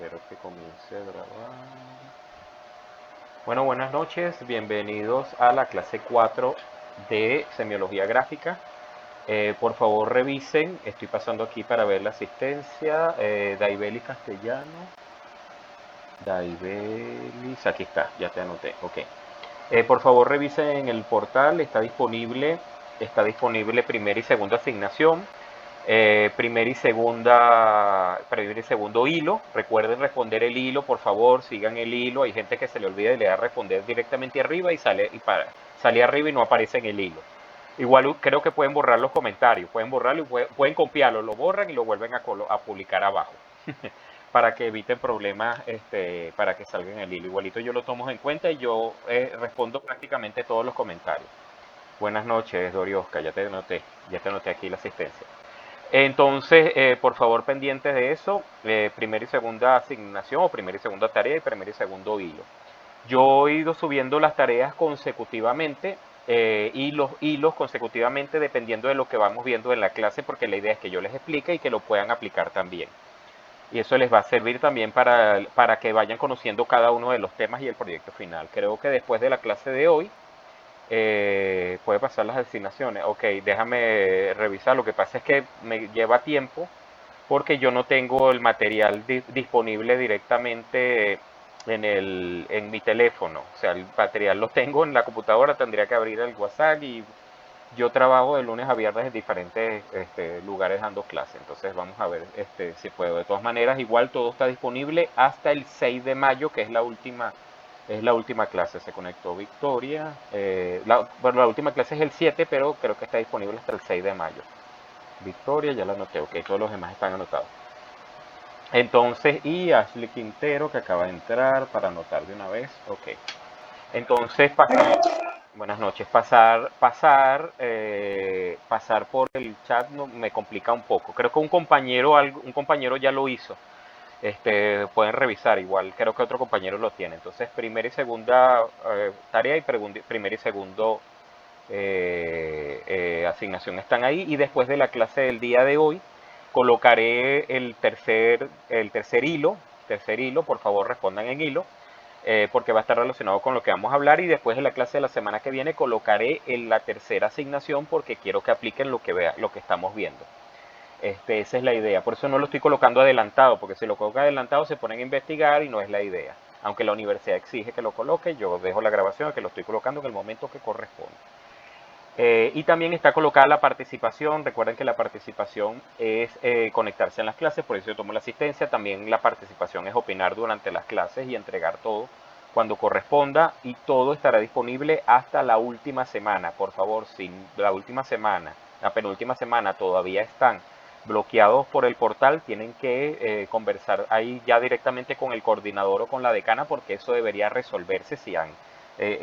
Espero que comience a grabar. Bueno, buenas noches, bienvenidos a la clase 4 de semiología gráfica. Por favor revisen, estoy pasando aquí para ver la asistencia. Daibeli Castellano. Daibelis, aquí está, ya te anoté, ok. Por favor revisen en el portal, está disponible primera y segunda asignación. Primer y segundo hilo. Recuerden responder el hilo, por favor, sigan el hilo. Hay gente que se le olvida y le da a responder directamente arriba y sale arriba y no aparece en el hilo. Igual creo que pueden borrar los comentarios, pueden borrarlo y pueden copiarlo, lo borran y lo vuelven a publicar abajo. Para que eviten problemas, para que salgan en el hilo. Igualito yo lo tomo en cuenta y yo respondo prácticamente todos los comentarios. Buenas noches, Doriosca, ya te noté aquí la asistencia. Entonces, por favor, pendientes de eso, primera y segunda asignación o primera y segunda tarea y primer y segundo hilo. Yo he ido subiendo las tareas consecutivamente y los hilos consecutivamente dependiendo de lo que vamos viendo en la clase, porque la idea es que yo les explique y que lo puedan aplicar también. Y eso les va a servir también para que vayan conociendo cada uno de los temas y el proyecto final. Creo que después de la clase de hoy, puede pasar las asignaciones. Ok, déjame revisar. Lo que pasa es que me lleva tiempo porque yo no tengo el material disponible directamente en mi teléfono. O sea, el material lo tengo en la computadora, tendría que abrir el WhatsApp y yo trabajo de lunes a viernes en diferentes lugares dando clases. Entonces vamos a ver si puedo. De todas maneras, igual todo está disponible hasta el 6 de mayo, que es la última clase. Se conectó Victoria. Bueno, la última clase es el 7, pero creo que está disponible hasta el 6 de mayo. Victoria, ya la anoté, ok, todos los demás están anotados. Entonces, y Ashley Quintero, que acaba de entrar para anotar de una vez, ok. Entonces, buenas noches, pasar por el chat no, me complica un poco. Creo que un compañero ya lo hizo. Pueden revisar igual, creo que otro compañero lo tiene. Entonces, primera y segunda tarea y primer y segundo asignación están ahí. Y después de la clase del día de hoy, colocaré tercer hilo, por favor respondan en hilo, porque va a estar relacionado con lo que vamos a hablar. Y después de la clase de la semana que viene colocaré en la tercera asignación porque quiero que apliquen lo que estamos viendo. Esa es la idea. Por eso no lo estoy colocando adelantado, porque si lo coloca adelantado se ponen a investigar y no es la idea. Aunque la universidad exige que lo coloque, yo dejo la grabación de que lo estoy colocando en el momento que corresponde. Y también está colocada la participación. Recuerden que la participación es conectarse en las clases, por eso yo tomo la asistencia. También la participación es opinar durante las clases y entregar todo cuando corresponda. Y todo estará disponible hasta la última semana. Por favor, si la última semana, la penúltima semana todavía están bloqueados por el portal, tienen que conversar ahí ya directamente con el coordinador o con la decana, porque eso debería resolverse si han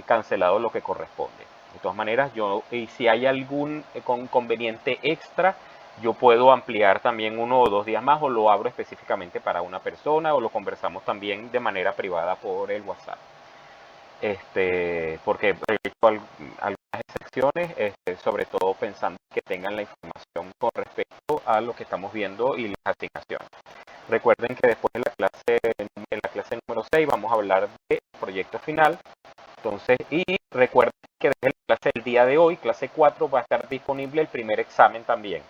cancelado lo que corresponde. De todas maneras, y si hay algún conveniente extra, yo puedo ampliar también 1 o 2 días más o lo abro específicamente para una persona o lo conversamos también de manera privada por el WhatsApp. Porque he hecho algunas excepciones, sobre todo pensando que tengan la información con respecto a lo que estamos viendo y las asignaciones. Recuerden que después de la clase número 6 vamos a hablar del proyecto final. Entonces, y recuerden que desde la clase del día de hoy, clase 4, va a estar disponible el primer examen también.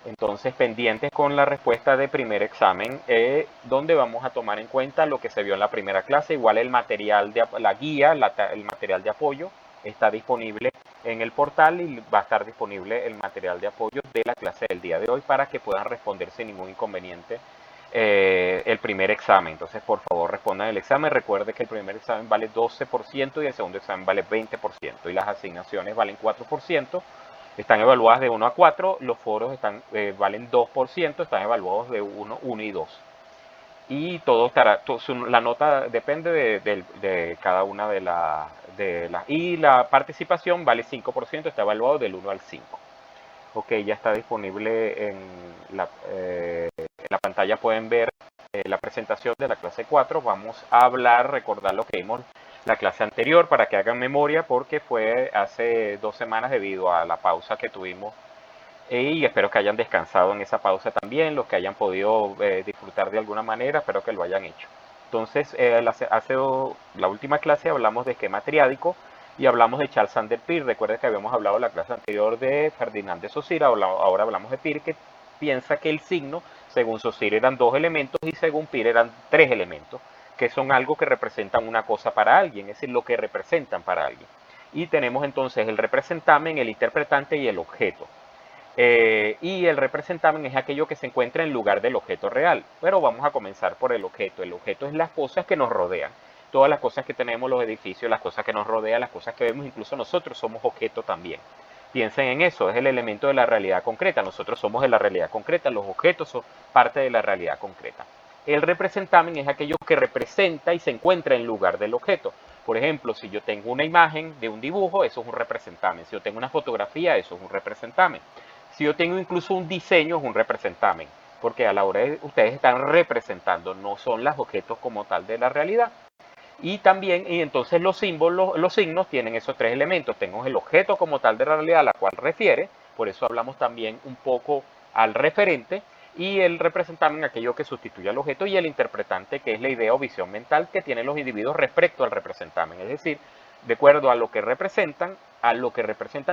Entonces, pendientes con la respuesta de primer examen, donde vamos a tomar en cuenta lo que se vio en la primera clase. Igual el material la guía, el material de apoyo está disponible en el portal y va a estar disponible el material de apoyo de la clase del día de hoy para que puedan responder sin ningún inconveniente el primer examen. Entonces, por favor, respondan el examen. Recuerde que el primer examen vale 12% y el segundo examen vale 20%. Y las asignaciones valen 4%. Están evaluadas de 1 a 4. Los foros valen 2%. Están evaluados de 1 y 2. Y todo estará, la nota depende de cada una de las. Y la participación vale 5%. Está evaluado del 1 al 5. Ok, ya está disponible en la pantalla. Pueden ver la presentación de la clase 4. Vamos a recordar lo que vimos la clase anterior para que hagan memoria, porque fue hace 2 semanas debido a la pausa que tuvimos Y espero que hayan descansado en esa pausa también, los que hayan podido disfrutar de alguna manera, espero que lo hayan hecho. Entonces, la última clase hablamos de esquema triádico y hablamos de Charles Sanders Peirce. Recuerden que habíamos hablado en la clase anterior de Ferdinand de Saussure, ahora hablamos de Peirce, que piensa que el signo, según Saussure, eran dos elementos y según Peirce eran tres elementos, que son algo que representan una cosa para alguien, es decir, lo que representan para alguien. Y tenemos entonces el representamen, el interpretante y el objeto. Y el representamen es aquello que se encuentra en lugar del objeto real. Pero vamos a comenzar por el objeto. El objeto es las cosas que nos rodean. Todas las cosas que tenemos, los edificios, las cosas que nos rodean, las cosas que vemos, incluso nosotros somos objeto también. Piensen en eso, es el elemento de la realidad concreta. Nosotros somos de la realidad concreta, los objetos son parte de la realidad concreta. El representamen es aquello que representa y se encuentra en lugar del objeto. Por ejemplo, si yo tengo una imagen de un dibujo, eso es un representamen. Si yo tengo una fotografía, eso es un representamen. Si yo tengo incluso un diseño, es un representamen, porque a la hora de ustedes están representando, no son los objetos como tal de la realidad. Y también, y entonces los símbolos, los signos tienen esos tres elementos. Tengo el objeto como tal de la realidad a la cual refiere, por eso hablamos también un poco al referente, y el representamen, aquello que sustituye al objeto, y el interpretante, que es la idea o visión mental que tienen los individuos respecto al representamen. Es decir, de acuerdo a lo que representan,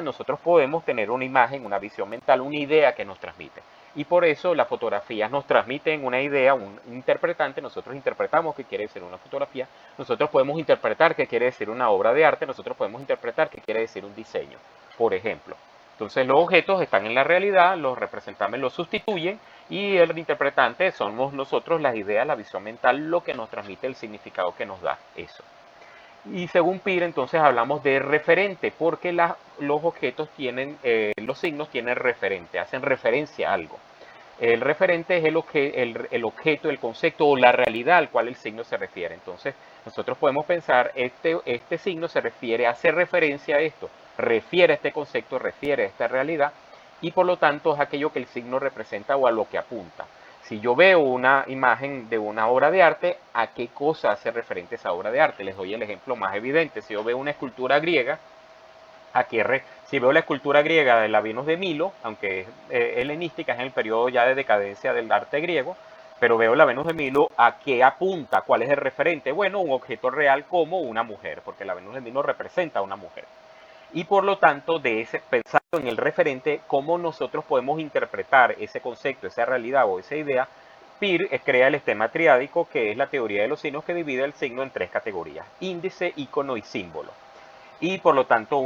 nosotros podemos tener una imagen, una visión mental, una idea que nos transmite. Y por eso las fotografías nos transmiten una idea, un interpretante, nosotros interpretamos qué quiere decir una fotografía, nosotros podemos interpretar qué quiere decir una obra de arte, nosotros podemos interpretar qué quiere decir un diseño, por ejemplo. Entonces los objetos están en la realidad, los representantes los sustituyen y el interpretante somos nosotros, las ideas, la visión mental, lo que nos transmite el significado que nos da eso. Y según Peirce, entonces hablamos de referente, porque los objetos tienen, los signos tienen referente, hacen referencia a algo. El referente es el objeto, el concepto o la realidad al cual el signo se refiere. Entonces, nosotros podemos pensar, este signo se refiere, hace referencia a esto, refiere a este concepto, refiere a esta realidad, y por lo tanto es aquello que el signo representa o a lo que apunta. Si yo veo una imagen de una obra de arte, ¿a qué cosa hace referente esa obra de arte? Les doy el ejemplo más evidente. Si yo veo una escultura griega, si veo la escultura griega de la Venus de Milo, aunque es helenística, es en el periodo ya de decadencia del arte griego, pero veo la Venus de Milo, ¿a qué apunta? ¿Cuál es el referente? Bueno, un objeto real como una mujer, porque la Venus de Milo representa a una mujer. Y por lo tanto, pensando en el referente, cómo nosotros podemos interpretar ese concepto, esa realidad o esa idea, Peirce crea el esquema triádico, que es la teoría de los signos que divide el signo en tres categorías: índice, icono y símbolo. Y por lo tanto,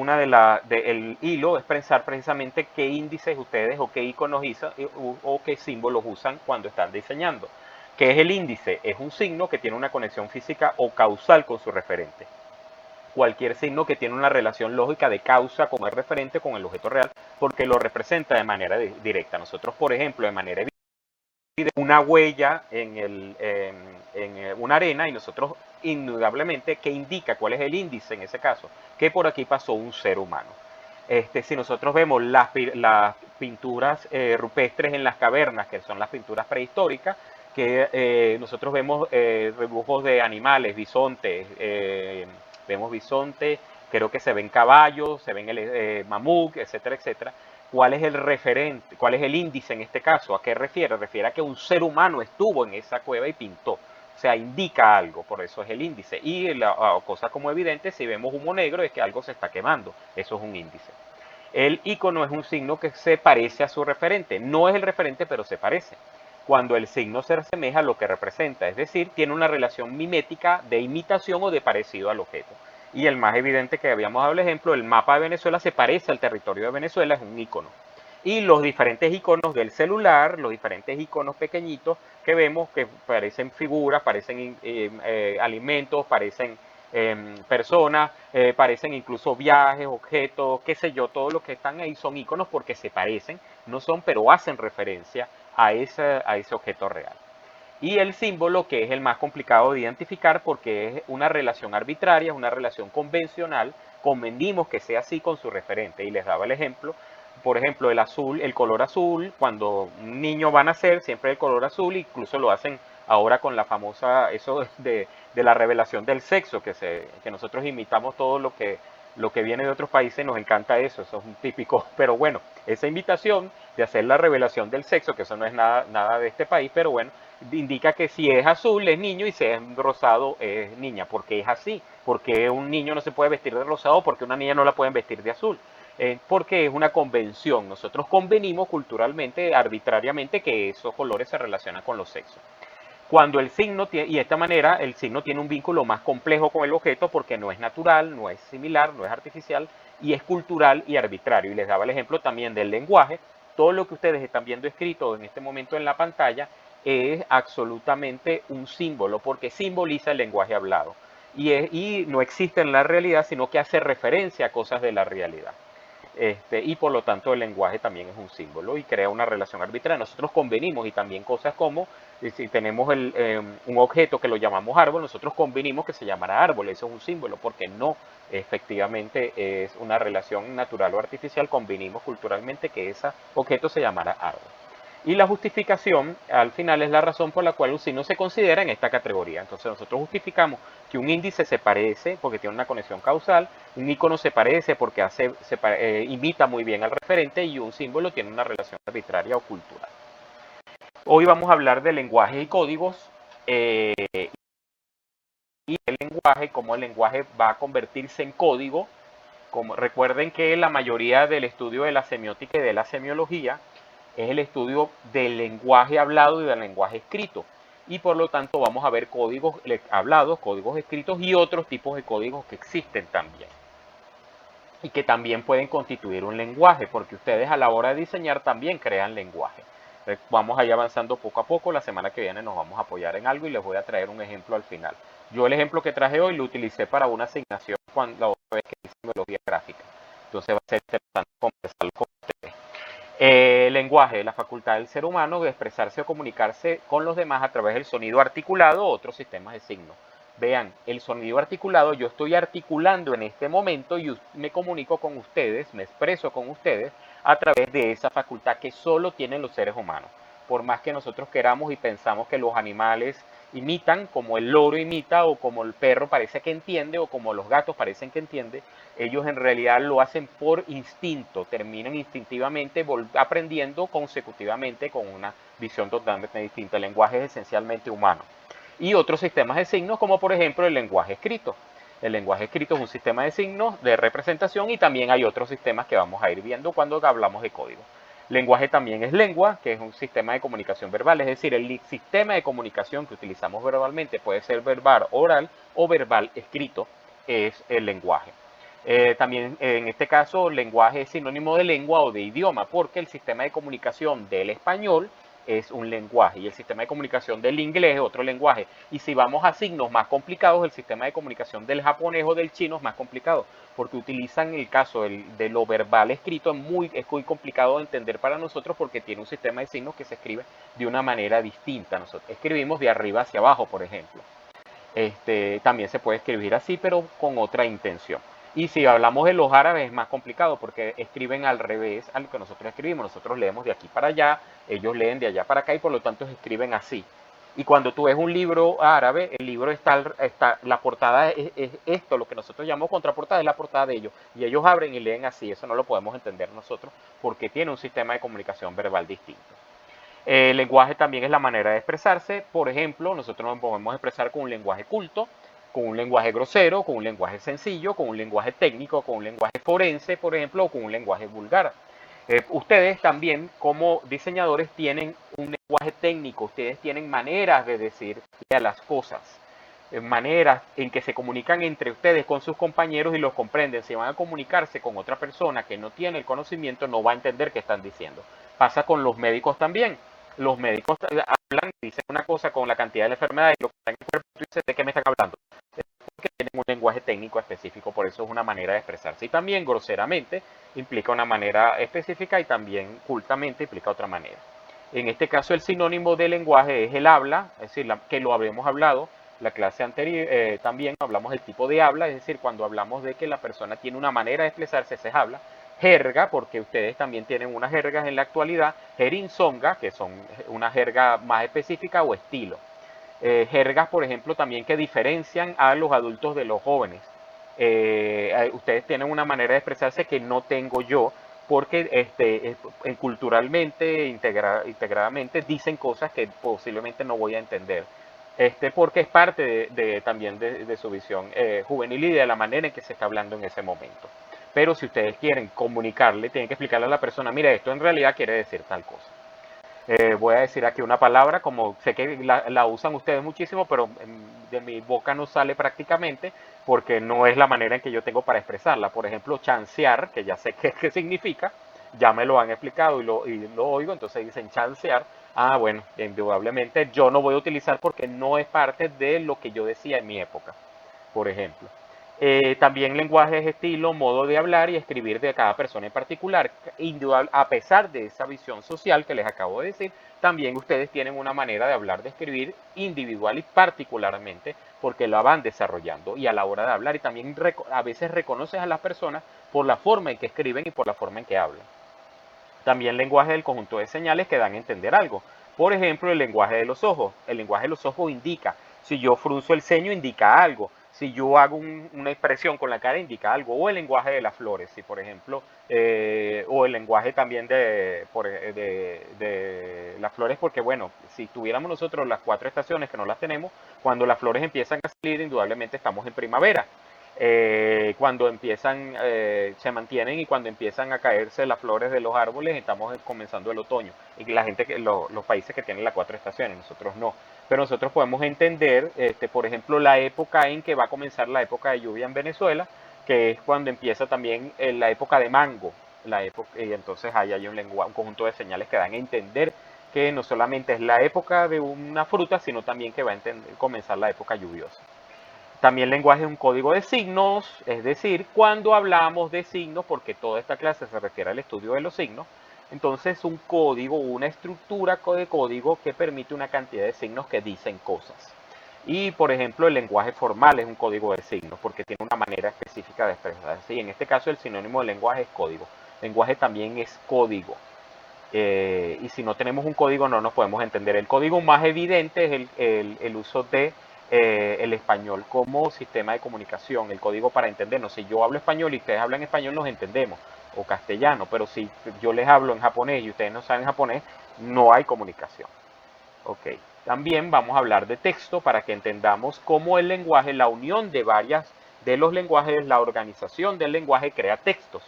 el hilo es pensar precisamente qué índices ustedes o qué iconos o qué símbolos usan cuando están diseñando. ¿Qué es el índice? Es un signo que tiene una conexión física o causal con su referente. Cualquier signo que tiene una relación lógica de causa con el referente, con el objeto real, porque lo representa de manera directa. Nosotros, por ejemplo, de manera evidente, una huella en una arena y nosotros indudablemente que indica cuál es el índice en ese caso, que por aquí pasó un ser humano. Si nosotros vemos las pinturas rupestres en las cavernas, que son las pinturas prehistóricas, que nosotros vemos dibujos de animales, bisontes, vemos bisontes, creo que se ven caballos, se ven mamut, etcétera, etcétera. ¿Cuál es el referente? ¿Cuál es el índice en este caso? ¿A qué refiere? Refiere a que un ser humano estuvo en esa cueva y pintó. O sea, indica algo, por eso es el índice. Y cosa como evidente, si vemos humo negro, es que algo se está quemando. Eso es un índice. El icono es un signo que se parece a su referente. No es el referente, pero se parece. Cuando el signo se asemeja a lo que representa, es decir, tiene una relación mimética de imitación o de parecido al objeto. Y el más evidente que habíamos dado el ejemplo, el mapa de Venezuela se parece al territorio de Venezuela, es un icono. Y los diferentes iconos del celular, los diferentes iconos pequeñitos que vemos que parecen figuras, parecen alimentos, parecen personas, parecen incluso viajes, objetos, qué sé yo, todo lo que están ahí son iconos porque se parecen, no son, pero hacen referencia a ese objeto real. Y el símbolo, que es el más complicado de identificar porque es una relación arbitraria, es una relación convencional, convenimos que sea así con su referente. Y les daba el ejemplo, por ejemplo, el azul, el color azul, cuando un niño va a nacer, siempre el color azul, incluso lo hacen ahora con la famosa, eso de la revelación del sexo, que nosotros imitamos todo lo que viene de otros países, nos encanta eso, eso es un típico, pero bueno, esa invitación de hacer la revelación del sexo, que eso no es nada de este país, pero bueno, indica que si es azul es niño y si es rosado es niña, porque es así, porque un niño no se puede vestir de rosado, porque una niña no la pueden vestir de azul, porque es una convención, nosotros convenimos culturalmente, arbitrariamente, que esos colores se relacionan con los sexos. Cuando el signo tiene, y de esta manera el signo tiene un vínculo más complejo con el objeto porque no es natural, no es similar, no es artificial y es cultural y arbitrario. Y les daba el ejemplo también del lenguaje. Todo lo que ustedes están viendo escrito en este momento en la pantalla es absolutamente un símbolo porque simboliza el lenguaje hablado. Y no existe en la realidad, sino que hace referencia a cosas de la realidad. Y por lo tanto el lenguaje también es un símbolo y crea una relación arbitraria. Nosotros convenimos y también cosas como, si tenemos un objeto que lo llamamos árbol, nosotros convenimos que se llamará árbol, eso es un símbolo, porque no efectivamente es una relación natural o artificial, convenimos culturalmente que ese objeto se llamará árbol. Y la justificación, al final, es la razón por la cual un signo se considera en esta categoría. Entonces nosotros justificamos que un índice se parece porque tiene una conexión causal, un icono se parece porque imita muy bien al referente y un símbolo tiene una relación arbitraria o cultural. Hoy vamos a hablar de lenguaje y códigos y el lenguaje, cómo el lenguaje va a convertirse en código. Recuerden que la mayoría del estudio de la semiótica y de la semiología es el estudio del lenguaje hablado y del lenguaje escrito. Y por lo tanto vamos a ver códigos hablados, códigos escritos y otros tipos de códigos que existen también. Y que también pueden constituir un lenguaje, porque ustedes a la hora de diseñar también crean lenguaje. Vamos a ir avanzando poco a poco, la semana que viene nos vamos a apoyar en algo y les voy a traer un ejemplo al final. Yo el ejemplo que traje hoy lo utilicé para una asignación la otra vez que hice semiología gráfica. Entonces va a ser interesante conversarlo con ustedes. Lenguaje, la facultad del ser humano de expresarse o comunicarse con los demás a través del sonido articulado o otros sistemas de signos. Vean, el sonido articulado, yo estoy articulando en este momento y me comunico con ustedes, me expreso con ustedes a través de esa facultad que solo tienen los seres humanos. Por más que nosotros queramos y pensamos que los animales imitan, como el loro imita, o como el perro parece que entiende, o como los gatos parecen que entiende, ellos en realidad lo hacen por instinto, terminan instintivamente aprendiendo consecutivamente con una visión totalmente distinta. El lenguaje es esencialmente humano. Y otros sistemas de signos, como por ejemplo el lenguaje escrito. El lenguaje escrito es un sistema de signos de representación y también hay otros sistemas que vamos a ir viendo cuando hablamos de código. Lenguaje también es lengua, que es un sistema de comunicación verbal, es decir, el sistema de comunicación que utilizamos verbalmente puede ser verbal oral o verbal escrito, es el lenguaje. También en este caso, lenguaje es sinónimo de lengua o de idioma, porque el sistema de comunicación del español es un lenguaje y el sistema de comunicación del inglés es otro lenguaje. Y si vamos a signos más complicados, el sistema de comunicación del japonés o del chino es más complicado, porque utilizan el caso de lo verbal escrito, es muy complicado de entender para nosotros porque tiene un sistema de signos que se escribe de una manera distinta. Nosotros escribimos de arriba hacia abajo, por ejemplo. También se puede escribir así, pero con otra intención. Y si hablamos de los árabes es más complicado porque escriben al revés a lo que nosotros escribimos. Nosotros leemos de aquí para allá, ellos leen de allá para acá y por lo tanto escriben así. Y cuando tú ves un libro árabe, el libro la portada es esto, lo que nosotros llamamos contraportada es la portada de ellos. Y ellos abren y leen así, eso no lo podemos entender nosotros porque tiene un sistema de comunicación verbal distinto. El lenguaje también es la manera de expresarse. Por ejemplo, nosotros nos podemos expresar con un lenguaje culto, con un lenguaje grosero, con un lenguaje sencillo, con un lenguaje técnico, con un lenguaje forense, por ejemplo, o con un lenguaje vulgar. Ustedes también, como diseñadores, tienen un lenguaje técnico, ustedes tienen maneras de decir a las cosas, maneras en que se comunican entre ustedes con sus compañeros y los comprenden. Si van a comunicarse con otra persona que no tiene el conocimiento, no va a entender qué están diciendo. Pasa con los médicos también. Los médicos hablan y dicen una cosa con la cantidad de la enfermedad y lo que está en el cuerpo, tú dices, ¿de qué me están hablando? Porque tienen un lenguaje técnico específico, por eso es una manera de expresarse. Y también groseramente implica una manera específica y también cultamente implica otra manera. En este caso el sinónimo de lenguaje es el habla, es decir, que lo habíamos hablado la clase anterior, también hablamos del tipo de habla, es decir, cuando hablamos de que la persona tiene una manera de expresarse, se habla. Jerga, porque ustedes también tienen unas jergas en la actualidad, jerinzonga, que son una jerga más específica o estilo. Jergas, por ejemplo, también que diferencian a los adultos de los jóvenes. Ustedes tienen una manera de expresarse que no tengo yo, porque culturalmente, integradamente, dicen cosas que posiblemente no voy a entender. Porque es parte también de su visión juvenil y de la manera en que se está hablando en ese momento. Pero si ustedes quieren comunicarle, tienen que explicarle a la persona, mira, esto en realidad quiere decir tal cosa. Voy a decir aquí una palabra, como sé que la usan ustedes muchísimo, pero de mi boca no sale prácticamente porque no es la manera en que yo tengo para expresarla. Por ejemplo, chancear, que ya sé qué significa, ya me lo han explicado y lo oigo, entonces dicen chancear. Ah, bueno, indudablemente yo no voy a utilizar porque no es parte de lo que yo decía en mi época, por ejemplo. También lenguaje es estilo, modo de hablar y escribir de cada persona en particular. Indudable, a pesar de esa visión social que les acabo de decir, también ustedes tienen una manera de hablar, de escribir individual y particularmente porque la van desarrollando y a la hora de hablar y también a veces reconoces a las personas por la forma en que escriben y por la forma en que hablan. También lenguaje del conjunto de señales que dan a entender algo. Por ejemplo, el lenguaje de los ojos. El lenguaje de los ojos indica, si yo frunzo el ceño indica algo, si yo hago una expresión con la cara indica algo, o el lenguaje de las flores, si por ejemplo, o el lenguaje también de las flores, porque bueno, si tuviéramos nosotros las 4 estaciones que no las tenemos, cuando las flores empiezan a salir, indudablemente estamos en primavera. Cuando empiezan, se mantienen y cuando empiezan a caerse las flores de los árboles, estamos comenzando el otoño. Y la gente, los países que tienen las 4 estaciones, nosotros no. Pero nosotros podemos entender, por ejemplo, la época en que va a comenzar la época de lluvia en Venezuela, que es cuando empieza también la época de mango. Y entonces ahí hay un conjunto de señales que dan a entender que no solamente es la época de una fruta, sino también que va a comenzar la época lluviosa. También lenguaje es un código de signos, es decir, cuando hablamos de signos, porque toda esta clase se refiere al estudio de los signos, entonces un código, una estructura de código que permite una cantidad de signos que dicen cosas. Y, por ejemplo, el lenguaje formal es un código de signos, porque tiene una manera específica de expresarse. Y en este caso el sinónimo de lenguaje es código. Lenguaje también es código. Y si no tenemos un código no nos podemos entender. El código más evidente es el uso de el español como sistema de comunicación, el código para entendernos. Si yo hablo español y ustedes hablan español, nos entendemos, o castellano, pero si yo les hablo en japonés y ustedes no saben japonés, no hay comunicación. Ok. También vamos a hablar de texto para que entendamos cómo el lenguaje, la unión de los lenguajes, la organización del lenguaje crea textos.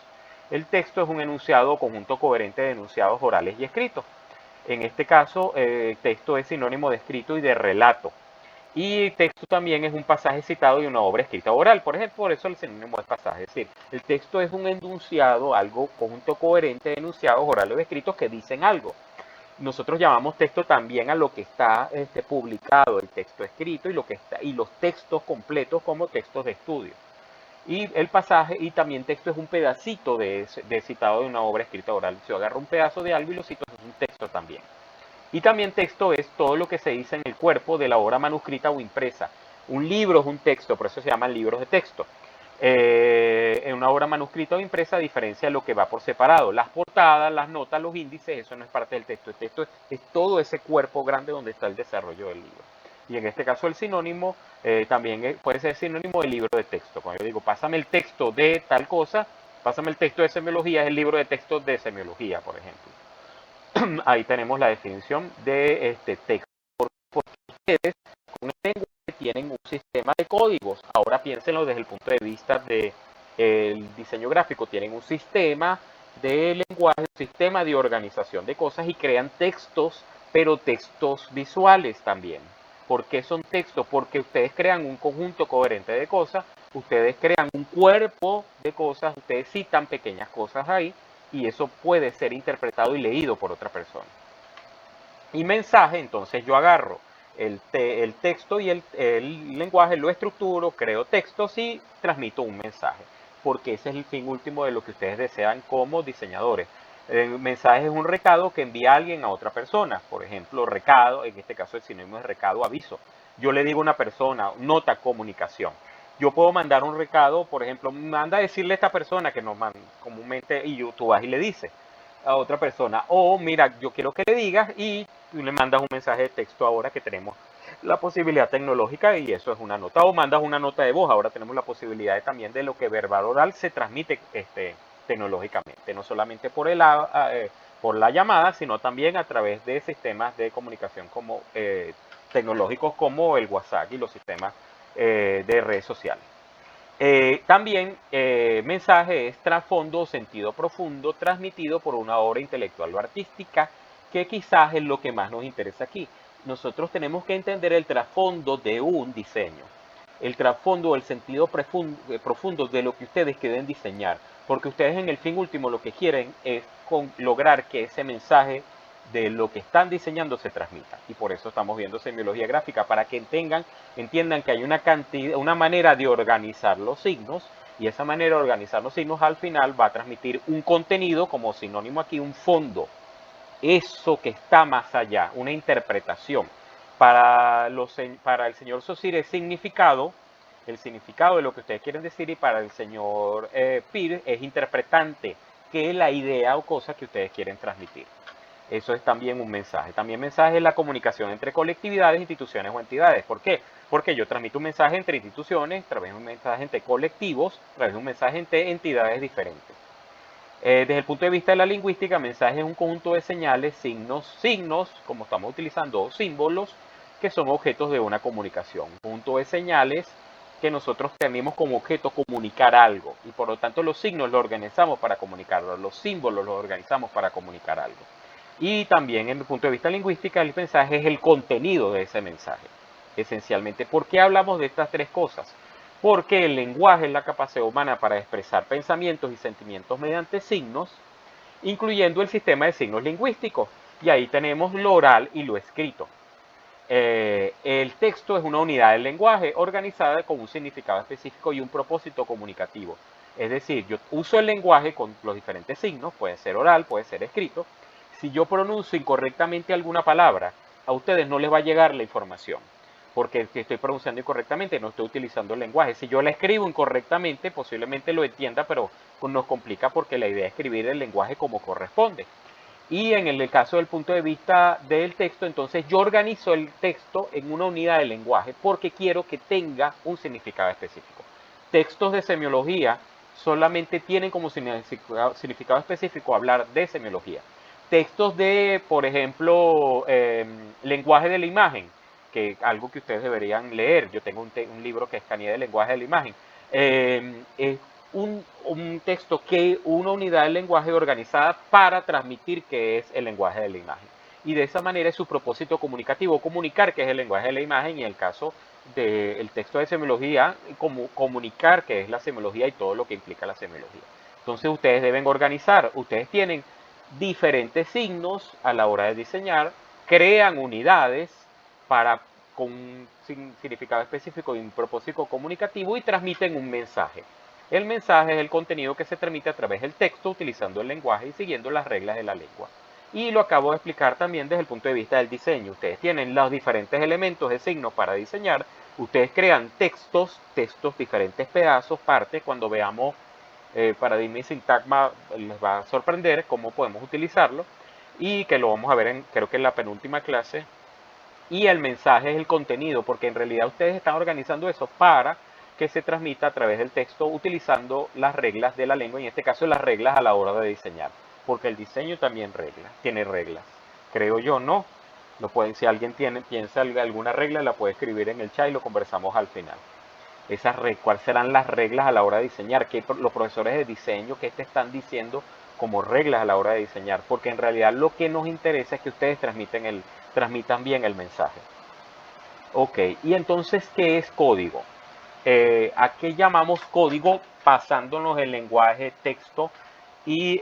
El texto es un enunciado o conjunto coherente de enunciados orales y escritos. En este caso, texto es sinónimo de escrito y de relato. Y texto también es un pasaje citado de una obra escrita oral. Por ejemplo, por eso el sinónimo es pasaje. Es decir, el texto es un enunciado, algo conjunto coherente de enunciados orales o escritos que dicen algo. Nosotros llamamos texto también a lo que está publicado, el texto escrito y los textos completos como textos de estudio. Y el pasaje y también texto es un pedacito de citado de una obra escrita oral. Si yo agarro un pedazo de algo y lo cito, es un texto también. Y también texto es todo lo que se dice en el cuerpo de la obra manuscrita o impresa. Un libro es un texto, por eso se llaman libros de texto. En una obra manuscrita o impresa, a diferencia de lo que va por separado. Las portadas, las notas, los índices, eso no es parte del texto. El texto es todo ese cuerpo grande donde está el desarrollo del libro. Y en este caso el sinónimo también puede ser sinónimo de libro de texto. Cuando yo digo, pásame el texto de tal cosa, pásame el texto de semiología, es el libro de texto de semiología, por ejemplo. Ahí tenemos la definición de este texto. Porque ustedes con el lenguaje tienen un sistema de códigos. Ahora piénsenlo desde el punto de vista del diseño gráfico. Tienen un sistema de lenguaje, un sistema de organización de cosas y crean textos, pero textos visuales también. ¿Por qué son textos? Porque ustedes crean un conjunto coherente de cosas, ustedes crean un cuerpo de cosas, ustedes citan pequeñas cosas ahí y eso puede ser interpretado y leído por otra persona. Y mensaje, entonces yo agarro el texto y el lenguaje, lo estructuro, creo textos y transmito un mensaje, porque ese es el fin último de lo que ustedes desean como diseñadores. El mensaje es un recado que envía alguien a otra persona, por ejemplo, recado, en este caso el sinónimo es recado, aviso. Yo le digo a una persona, nota, comunicación. Yo puedo mandar un recado, por ejemplo, manda a decirle a esta persona que nos manda comúnmente y tú vas y le dices a otra persona, o mira, yo quiero que le digas y tú le mandas un mensaje de texto ahora que tenemos la posibilidad tecnológica y eso es una nota, o mandas una nota de voz, ahora tenemos la posibilidad también de lo que verbal oral se transmite tecnológicamente, no solamente por la llamada, sino también a través de sistemas de comunicación como tecnológicos como el WhatsApp y los sistemas de redes sociales. También mensaje es trasfondo o sentido profundo transmitido por una obra intelectual o artística, que quizás es lo que más nos interesa aquí. Nosotros tenemos que entender el trasfondo de un diseño, el trasfondo o el sentido profundo de lo que ustedes quieren diseñar, porque ustedes en el fin último lo que quieren es lograr que ese mensaje de lo que están diseñando se transmita. Y por eso estamos viendo semiología gráfica, para que entiendan que hay una manera de organizar los signos, y esa manera de organizar los signos al final va a transmitir un contenido, como sinónimo aquí, un fondo, eso que está más allá, una interpretación. Para el señor Saussure es significado, el significado de lo que ustedes quieren decir, y para el señor Peirce es interpretante, que es la idea o cosa que ustedes quieren transmitir. Eso es también un mensaje. También mensaje es la comunicación entre colectividades, instituciones o entidades. ¿Por qué? Porque yo transmito un mensaje entre instituciones, a través de un mensaje entre colectivos, a través de un mensaje entre entidades diferentes. Desde el punto de vista de la lingüística, mensaje es un conjunto de señales, signos, como estamos utilizando, símbolos, que son objetos de una comunicación. Un conjunto de señales que nosotros tenemos como objeto comunicar algo, y por lo tanto los signos los organizamos para comunicarlo, los símbolos los organizamos para comunicar algo. Y también, en el punto de vista lingüístico, el mensaje es el contenido de ese mensaje, esencialmente. ¿Por qué hablamos de estas tres cosas? Porque el lenguaje es la capacidad humana para expresar pensamientos y sentimientos mediante signos, incluyendo el sistema de signos lingüísticos. Y ahí tenemos lo oral y lo escrito. El texto es una unidad del lenguaje organizada con un significado específico y un propósito comunicativo. Es decir, yo uso el lenguaje con los diferentes signos, puede ser oral, puede ser escrito. Si yo pronuncio incorrectamente alguna palabra, a ustedes no les va a llegar la información, porque si estoy pronunciando incorrectamente, no estoy utilizando el lenguaje. Si yo la escribo incorrectamente, posiblemente lo entienda, pero nos complica, porque la idea es escribir el lenguaje como corresponde. Y en el caso del punto de vista del texto, entonces yo organizo el texto en una unidad de lenguaje porque quiero que tenga un significado específico. Textos de semiología solamente tienen como significado específico hablar de semiología. Textos de, por ejemplo, lenguaje de la imagen, que algo que ustedes deberían leer. Yo tengo un libro que escanea el lenguaje de la imagen. Es un texto que una unidad del lenguaje organizada para transmitir qué es el lenguaje de la imagen. Y de esa manera es su propósito comunicativo, comunicar qué es el lenguaje de la imagen, y en el caso del texto de semiología, comunicar qué es la semiología y todo lo que implica la semiología. Entonces ustedes deben organizar, ustedes tienen diferentes signos a la hora de diseñar, crean unidades con un significado específico y un propósito comunicativo, y transmiten un mensaje. El mensaje es el contenido que se transmite a través del texto utilizando el lenguaje y siguiendo las reglas de la lengua. Y lo acabo de explicar también desde el punto de vista del diseño. Ustedes tienen los diferentes elementos de signos para diseñar. Ustedes crean textos, diferentes pedazos, partes. Cuando veamos paradigma y sintagma, les va a sorprender cómo podemos utilizarlo, y que lo vamos a ver creo que en la penúltima clase. Y el mensaje es el contenido, porque en realidad ustedes están organizando eso para que se transmita a través del texto utilizando las reglas de la lengua, en este caso las reglas a la hora de diseñar, porque el diseño también tiene reglas, creo yo, ¿no? Si alguien piensa alguna regla, la puede escribir en el chat y lo conversamos al final. ¿Cuáles serán las reglas a la hora de diseñar? ¿Qué los profesores de diseño que te están diciendo como reglas a la hora de diseñar? Porque en realidad lo que nos interesa es que ustedes transmitan bien el mensaje. Ok, y entonces, ¿qué es código? ¿A qué llamamos código basándonos en lenguaje, texto y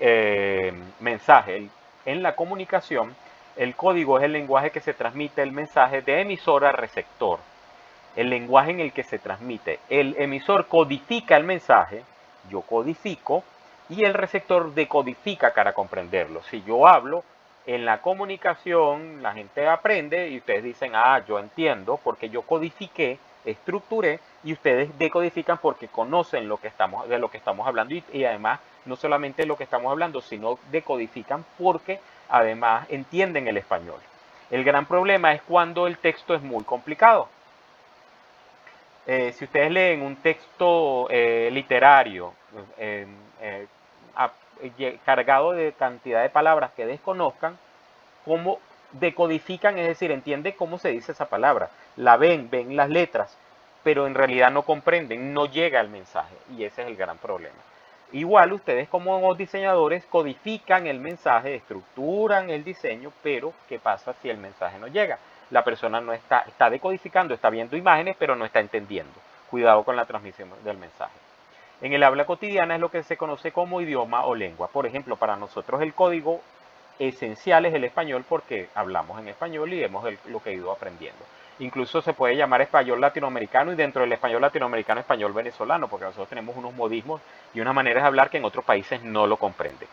mensaje? En la comunicación, el código es el lenguaje que se transmite el mensaje de emisor a receptor. El lenguaje en el que se transmite. El emisor codifica el mensaje, yo codifico, y el receptor decodifica para comprenderlo. Si yo hablo, en la comunicación la gente aprende y ustedes dicen, ah, yo entiendo, porque yo codifiqué, estructuré, y ustedes decodifican porque conocen de lo que estamos hablando, y además no solamente de lo que estamos hablando, sino decodifican porque además entienden el español. El gran problema es cuando el texto es muy complicado. Si ustedes leen un texto literario, cargado de cantidad de palabras que desconozcan, cómo decodifican, es decir, entiende cómo se dice esa palabra, la ven las letras, pero en realidad no comprenden, no llega el mensaje, y ese es el gran problema. Igual ustedes como diseñadores codifican el mensaje, estructuran el diseño, pero ¿qué pasa si el mensaje no llega? La persona no está decodificando, está viendo imágenes, pero no está entendiendo. Cuidado con la transmisión del mensaje. En el habla cotidiana es lo que se conoce como idioma o lengua. Por ejemplo, para nosotros el código esencial es el español porque hablamos en español y hemos lo que he ido aprendiendo. Incluso se puede llamar español latinoamericano y dentro del español latinoamericano español venezolano, porque nosotros tenemos unos modismos y unas maneras de hablar que en otros países no lo comprenden.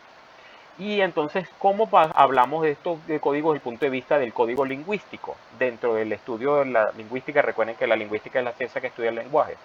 Y entonces, ¿cómo hablamos de esto de código desde el punto de vista del código lingüístico? Dentro del estudio de la lingüística, recuerden que la lingüística es la ciencia que estudia el lenguaje.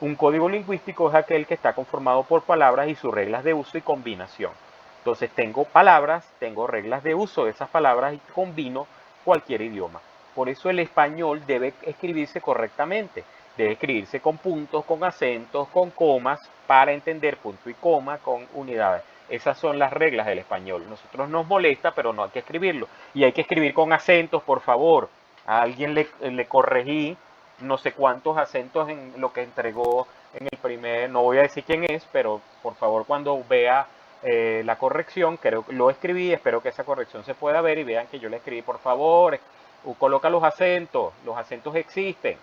Un código lingüístico es aquel que está conformado por palabras y sus reglas de uso y combinación. Entonces tengo palabras, tengo reglas de uso de esas palabras y combino cualquier idioma. Por eso el español debe escribirse correctamente. Debe escribirse con puntos, con acentos, con comas, para entender punto y coma, con unidades. Esas son las reglas del español. Nosotros nos molesta, pero no hay que escribirlo. Y hay que escribir con acentos, por favor. A alguien le corregí no sé cuántos acentos en lo que entregó en el primer, no voy a decir quién es, pero por favor cuando vea la corrección, creo que lo escribí, espero que esa corrección se pueda ver y vean que yo le escribí, por favor, coloca los acentos existen.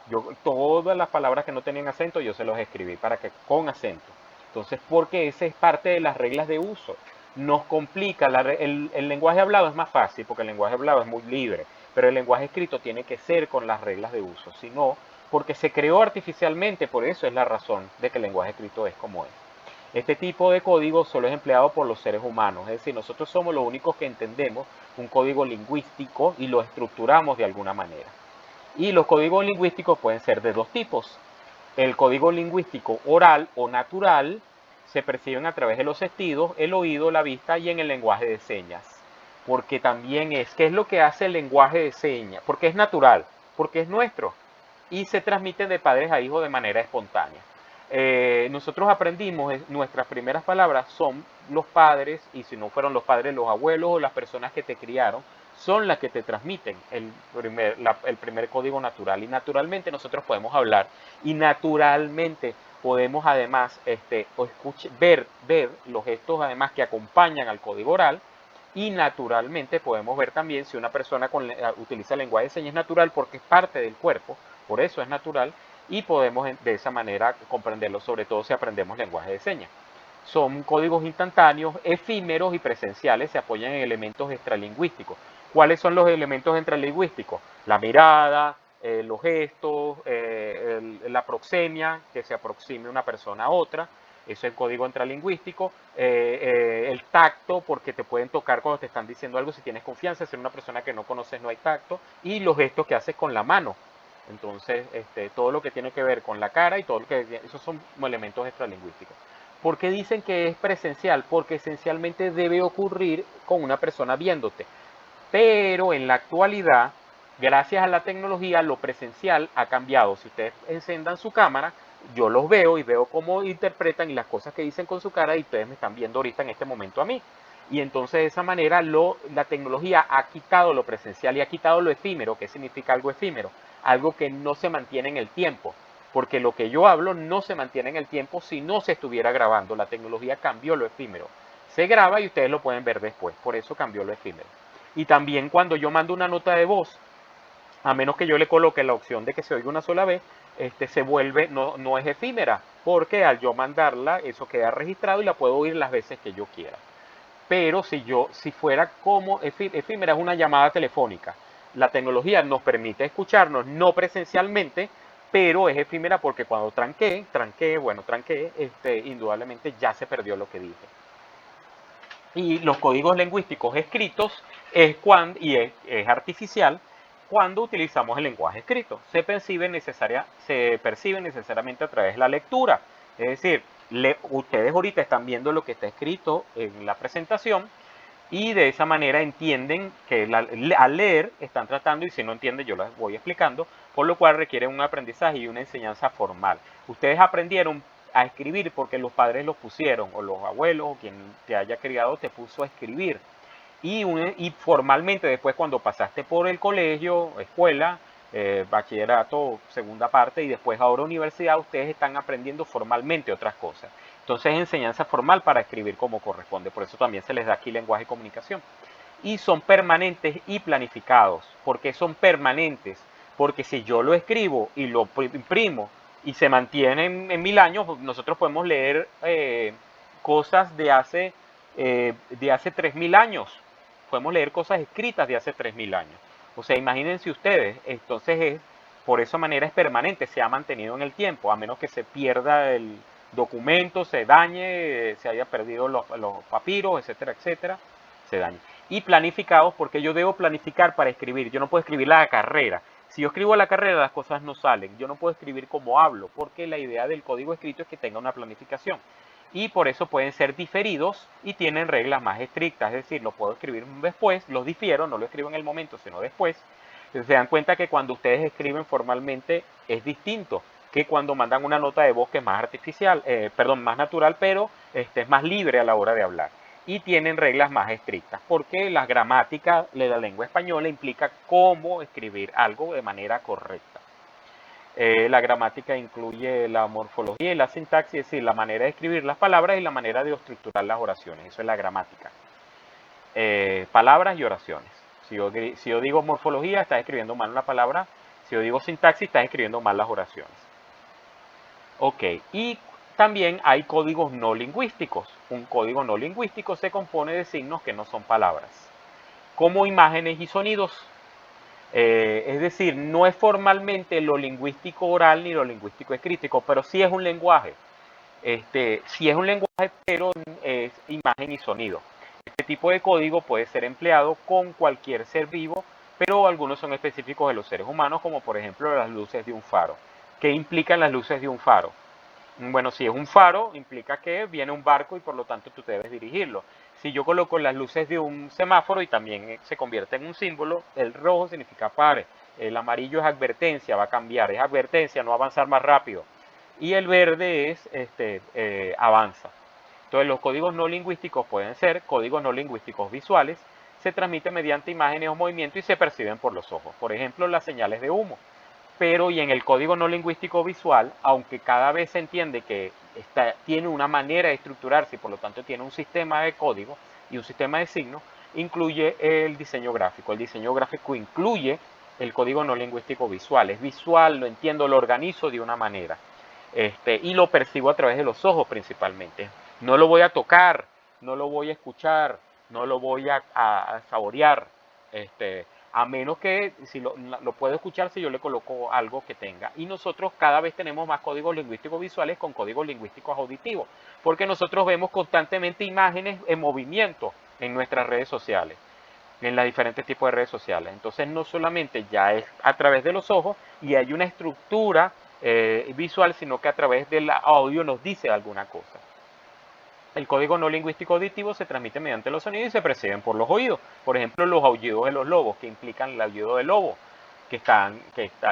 Yo todas las palabras que no tenían acento yo se los escribí para que con acento. Entonces, porque esa es parte de las reglas de uso. Nos complica, el lenguaje hablado es más fácil porque el lenguaje hablado es muy libre, pero el lenguaje escrito tiene que ser con las reglas de uso, si no, porque se creó artificialmente, por eso es la razón de que el lenguaje escrito es como es. Este tipo de código solo es empleado por los seres humanos, es decir, nosotros somos los únicos que entendemos un código lingüístico y lo estructuramos de alguna manera. Y los códigos lingüísticos pueden ser de dos tipos. El código lingüístico oral o natural se perciben a través de los sentidos, el oído, la vista y en el lenguaje de señas. Porque también ¿qué es lo que hace el lenguaje de señas? Porque es natural, porque es nuestro y se transmite de padres a hijos de manera espontánea. Nosotros aprendimos, nuestras primeras palabras son los padres, y si no fueron los padres, los abuelos o las personas que te criaron, son las que te transmiten el primer código natural. Y naturalmente nosotros podemos hablar y naturalmente podemos además ver los gestos además que acompañan al código oral. Y naturalmente podemos ver también si una persona utiliza el lenguaje de señas natural porque es parte del cuerpo, por eso es natural, y podemos de esa manera comprenderlo, sobre todo si aprendemos lenguaje de señas. Son códigos instantáneos, efímeros y presenciales, se apoyan en elementos extralingüísticos. ¿Cuáles son los elementos extralingüísticos? La mirada, los gestos, la proxemia, que se aproxime una persona a otra. Eso es el código intralingüístico. El tacto, porque te pueden tocar cuando te están diciendo algo si tienes confianza. Si eres una persona que no conoces no hay tacto. Y los gestos que haces con la mano. Entonces, todo lo que tiene que ver con la cara y todo lo que... Esos son elementos extralingüísticos. ¿Por qué dicen que es presencial? Porque esencialmente debe ocurrir con una persona viéndote. Pero en la actualidad, gracias a la tecnología, lo presencial ha cambiado. Si ustedes encendan su cámara, yo los veo y veo cómo interpretan y las cosas que dicen con su cara y ustedes me están viendo ahorita en este momento a mí. Y entonces de esa manera la tecnología ha quitado lo presencial y ha quitado lo efímero. ¿Qué significa algo efímero? Algo que no se mantiene en el tiempo. Porque lo que yo hablo no se mantiene en el tiempo si no se estuviera grabando. La tecnología cambió lo efímero. Se graba y ustedes lo pueden ver después. Por eso cambió lo efímero. Y también cuando yo mando una nota de voz, a menos que yo le coloque la opción de que se oiga una sola vez, se vuelve, no es efímera, porque al yo mandarla, eso queda registrado y la puedo oír las veces que yo quiera. Pero si fuera como efímera, es una llamada telefónica. La tecnología nos permite escucharnos, no presencialmente, pero es efímera porque cuando tranqué, indudablemente ya se perdió lo que dije. Y los códigos lingüísticos escritos es artificial cuando utilizamos el lenguaje escrito. Se percibe necesariamente a través de la lectura. Es decir, ustedes ahorita están viendo lo que está escrito en la presentación y de esa manera entienden que al leer están tratando, y si no entienden yo les voy explicando, por lo cual requiere un aprendizaje y una enseñanza formal. Ustedes aprendieron a escribir porque los padres los pusieron, o los abuelos, o quien te haya criado te puso a escribir. Y formalmente después cuando pasaste por el colegio, escuela, bachillerato, segunda parte y después ahora universidad, ustedes están aprendiendo formalmente otras cosas. Entonces enseñanza formal para escribir como corresponde, por eso también se les da aquí lenguaje y comunicación. Y son permanentes y planificados. ¿Por qué son permanentes? Porque si yo lo escribo y lo imprimo y se mantiene en 1000 años, nosotros podemos leer cosas de hace 3000 años. Podemos leer cosas escritas de hace 3000 años. O sea, imagínense ustedes, entonces por esa manera es permanente, se ha mantenido en el tiempo, a menos que se pierda el documento, se dañe, se haya perdido los papiros, etcétera, etcétera, se daña. Y planificados, porque yo debo planificar para escribir, yo no puedo escribir la carrera. Si yo escribo a la carrera, las cosas no salen. Yo no puedo escribir como hablo, porque la idea del código escrito es que tenga una planificación. Y por eso pueden ser diferidos y tienen reglas más estrictas. Es decir, lo puedo escribir después, los difiero, no lo escribo en el momento, sino después. Se dan cuenta que cuando ustedes escriben formalmente es distinto que cuando mandan una nota de voz que es más artificial, más natural, pero es más libre a la hora de hablar. Y tienen reglas más estrictas, porque la gramática de la lengua española implica cómo escribir algo de manera correcta. La gramática incluye la morfología y la sintaxis, es decir, la manera de escribir las palabras y la manera de estructurar las oraciones. Eso es la gramática. Palabras y oraciones. Si yo digo morfología, estás escribiendo mal la palabra. Si yo digo sintaxis, estás escribiendo mal las oraciones. Ok, y también hay códigos no lingüísticos. Un código no lingüístico se compone de signos que no son palabras, como imágenes y sonidos. Es decir, no es formalmente lo lingüístico oral ni lo lingüístico escrito, pero sí es un lenguaje. Sí es un lenguaje, pero es imagen y sonido. Este tipo de código puede ser empleado con cualquier ser vivo, pero algunos son específicos de los seres humanos, como por ejemplo las luces de un faro. ¿Qué implican las luces de un faro? Bueno, si es un faro, implica que viene un barco y por lo tanto tú debes dirigirlo. Si yo coloco las luces de un semáforo y también se convierte en un símbolo, el rojo significa pare, el amarillo es advertencia, va a cambiar, es advertencia, no avanzar más rápido. Y el verde es avanza. Entonces los códigos no lingüísticos pueden ser códigos no lingüísticos visuales, se transmiten mediante imágenes o movimientos y se perciben por los ojos. Por ejemplo, las señales de humo. Pero y en el código no lingüístico visual, aunque cada vez se entiende que tiene una manera de estructurarse y por lo tanto tiene un sistema de código y un sistema de signos, incluye el diseño gráfico. El diseño gráfico incluye el código no lingüístico visual. Es visual, lo entiendo, lo organizo de una manera. Y lo percibo a través de los ojos principalmente. No lo voy a tocar, no lo voy a escuchar, no lo voy a saborear. A menos que si lo puedo escuchar si yo le coloco algo que tenga. Y nosotros cada vez tenemos más códigos lingüísticos visuales con códigos lingüísticos auditivos, porque nosotros vemos constantemente imágenes en movimiento en nuestras redes sociales, en los diferentes tipos de redes sociales. Entonces no solamente ya es a través de los ojos y hay una estructura visual, sino que a través del audio nos dice alguna cosa. El código no lingüístico auditivo se transmite mediante los sonidos y se perciben por los oídos. Por ejemplo, los aullidos de los lobos, que implican el aullido del lobo, que está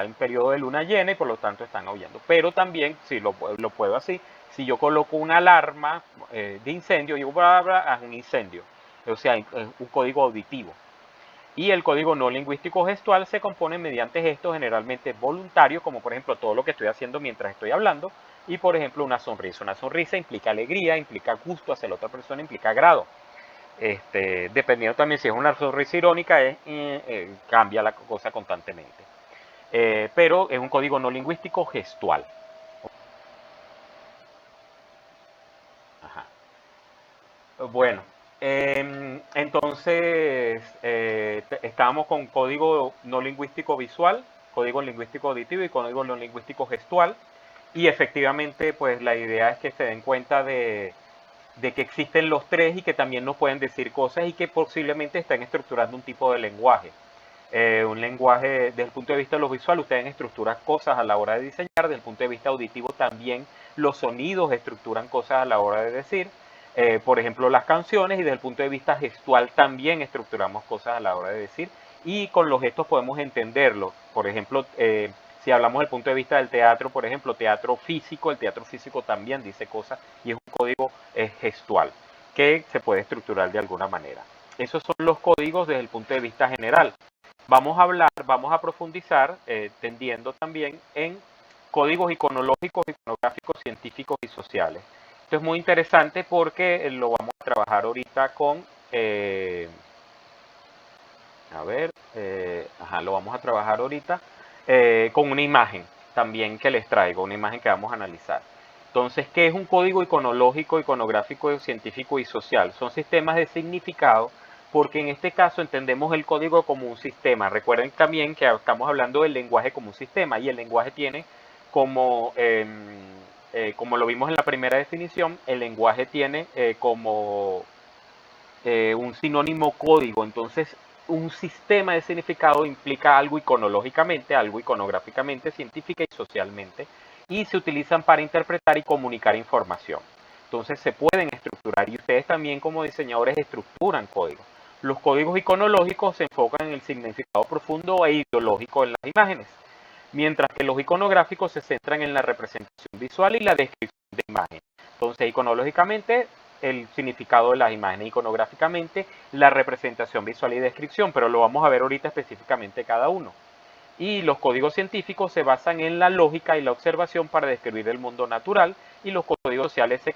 en periodo de luna llena y por lo tanto están aullando. Pero también, si lo puedo así, si yo coloco una alarma de incendio, digo, bla, bla, bla, es un incendio. O sea, es un código auditivo. Y el código no lingüístico gestual se compone mediante gestos generalmente voluntarios, como por ejemplo todo lo que estoy haciendo mientras estoy hablando, y por ejemplo una sonrisa. Una sonrisa implica alegría, implica gusto hacia la otra persona, implica agrado. Dependiendo también si es una sonrisa irónica, cambia la cosa constantemente. Pero es un código no lingüístico gestual. Ajá. Bueno, entonces estábamos con código no lingüístico visual, código lingüístico auditivo y código no lingüístico gestual. Y efectivamente, pues la idea es que se den cuenta de que existen los tres y que también nos pueden decir cosas y que posiblemente están estructurando un tipo de lenguaje. Un lenguaje, desde el punto de vista de lo visual, ustedes estructuran cosas a la hora de diseñar, desde el punto de vista auditivo también los sonidos estructuran cosas a la hora de decir, por ejemplo las canciones, y desde el punto de vista gestual también estructuramos cosas a la hora de decir, y con los gestos podemos entenderlo. Por ejemplo, Si hablamos del punto de vista del teatro, por ejemplo, teatro físico, el teatro físico también dice cosas y es un código gestual que se puede estructurar de alguna manera. Esos son los códigos desde el punto de vista general. Vamos a hablar, vamos a profundizar, tendiendo también en códigos iconológicos, iconográficos, científicos y sociales. Esto es muy interesante porque lo vamos a trabajar ahorita con, lo vamos a trabajar ahorita con una imagen también que les traigo, una imagen que vamos a analizar. Entonces, ¿qué es un código iconológico, iconográfico, científico y social? Son sistemas de significado porque en este caso entendemos el código como un sistema. Recuerden también que estamos hablando del lenguaje como un sistema y el lenguaje tiene como lo vimos en la primera definición, el lenguaje tiene como un sinónimo código. Entonces, un sistema de significado implica algo iconológicamente, algo iconográficamente, científica y socialmente, y se utilizan para interpretar y comunicar información. Entonces, se pueden estructurar y ustedes también como diseñadores estructuran códigos. Los códigos iconológicos se enfocan en el significado profundo e ideológico en las imágenes, mientras que los iconográficos se centran en la representación visual y la descripción de imágenes. Entonces, iconológicamente, el significado de las imágenes, iconográficamente, la representación visual y descripción, pero lo vamos a ver ahorita específicamente cada uno. Y los códigos científicos se basan en la lógica y la observación para describir el mundo natural, y los códigos sociales se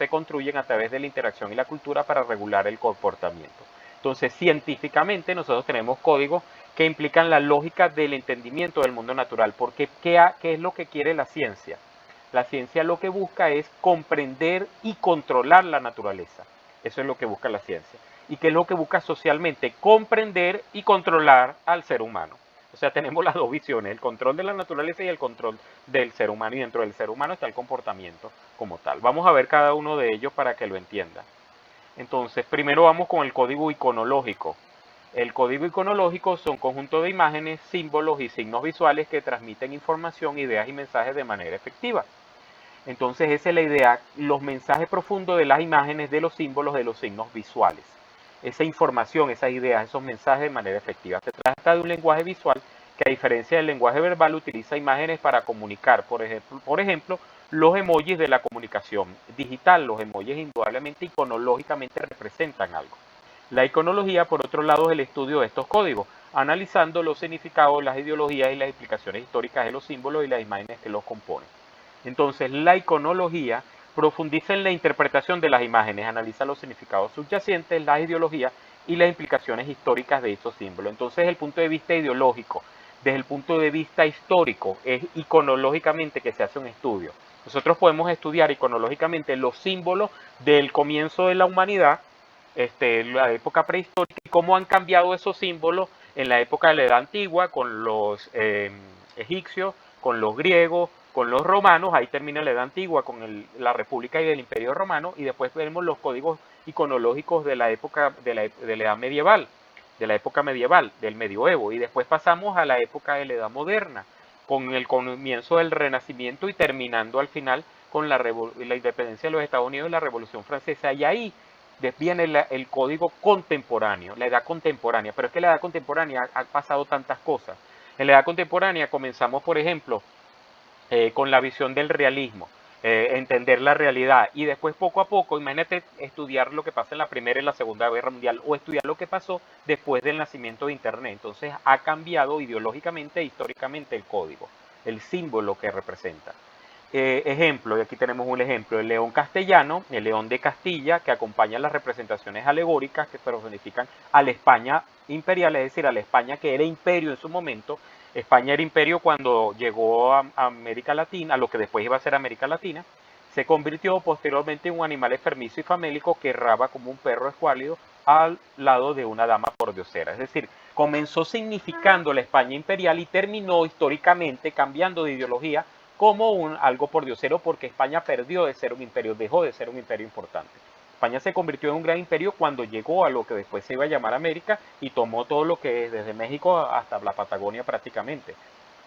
construyen a través de la interacción y la cultura para regular el comportamiento. Entonces, científicamente nosotros tenemos códigos que implican la lógica del entendimiento del mundo natural, porque ¿qué es lo que quiere la ciencia? La ciencia lo que busca es comprender y controlar la naturaleza. Eso es lo que busca la ciencia. ¿Y qué es lo que busca socialmente? Comprender y controlar al ser humano. O sea, tenemos las dos visiones, el control de la naturaleza y el control del ser humano. Y dentro del ser humano está el comportamiento como tal. Vamos a ver cada uno de ellos para que lo entiendan. Entonces, primero vamos con el código iconológico. El código iconológico son conjuntos de imágenes, símbolos y signos visuales que transmiten información, ideas y mensajes de manera efectiva. Entonces esa es la idea, los mensajes profundos de las imágenes, de los símbolos, de los signos visuales. Esa información, esas ideas, esos mensajes de manera efectiva. Se trata de un lenguaje visual que a diferencia del lenguaje verbal utiliza imágenes para comunicar. Por ejemplo, los emojis de la comunicación digital. Los emojis indudablemente iconológicamente representan algo. La iconología, por otro lado, es el estudio de estos códigos, analizando los significados, las ideologías y las explicaciones históricas de los símbolos y las imágenes que los componen. Entonces, la iconología profundiza en la interpretación de las imágenes, analiza los significados subyacentes, las ideologías y las implicaciones históricas de estos símbolos. Entonces, desde el punto de vista ideológico, desde el punto de vista histórico, es iconológicamente que se hace un estudio. Nosotros podemos estudiar iconológicamente los símbolos del comienzo de la humanidad, la época prehistórica, y cómo han cambiado esos símbolos en la época de la Edad Antigua, con los egipcios, con los griegos, con los romanos. Ahí termina la Edad Antigua con la República y el Imperio Romano, y después vemos los códigos iconológicos de la época de la Edad Medieval, de la época medieval, del medioevo, y después pasamos a la época de la Edad Moderna, con el comienzo del Renacimiento y terminando al final con la independencia de los Estados Unidos y la Revolución Francesa. Y ahí viene el código contemporáneo, la edad contemporánea. Pero es que la edad contemporánea ha pasado tantas cosas. En la edad contemporánea comenzamos, por ejemplo, con la visión del realismo, entender la realidad, y después poco a poco, imagínate estudiar lo que pasa en la Primera y la Segunda Guerra Mundial, o estudiar lo que pasó después del nacimiento de Internet. Entonces ha cambiado ideológicamente e históricamente el código, el símbolo que representa. Ejemplo, y aquí tenemos un ejemplo, el león castellano, el león de Castilla, que acompaña las representaciones alegóricas que personifican a la España imperial, es decir, a la España que era imperio en su momento. España era imperio cuando llegó a América Latina, a lo que después iba a ser América Latina. Se convirtió posteriormente en un animal enfermizo y famélico que erraba como un perro escuálido al lado de una dama pordiosera. Es decir, comenzó significando la España imperial y terminó históricamente cambiando de ideología como algo pordiosero, porque España perdió de ser un imperio, dejó de ser un imperio importante. España se convirtió en un gran imperio cuando llegó a lo que después se iba a llamar América y tomó todo lo que es desde México hasta la Patagonia prácticamente.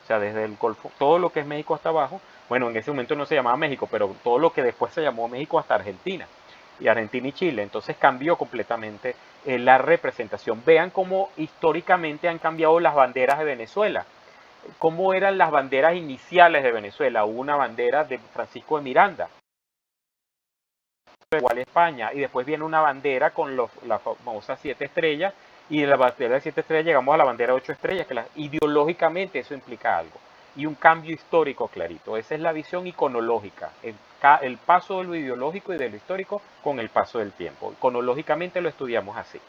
O sea, desde el Golfo, todo lo que es México hasta abajo. Bueno, en ese momento no se llamaba México, pero todo lo que después se llamó México hasta Argentina. Y Argentina y Chile. Entonces cambió completamente la representación. Vean cómo históricamente han cambiado las banderas de Venezuela. cómo eran las banderas iniciales de Venezuela. Hubo una bandera de Francisco de Miranda, igual España, y después viene una bandera con la famosa 7 estrellas, y de la bandera de 7 estrellas llegamos a la bandera de 8 estrellas, ideológicamente eso implica algo, y un cambio histórico clarito. Esa es la visión iconológica, el paso de lo ideológico y de lo histórico con el paso del tiempo. Iconológicamente lo estudiamos así.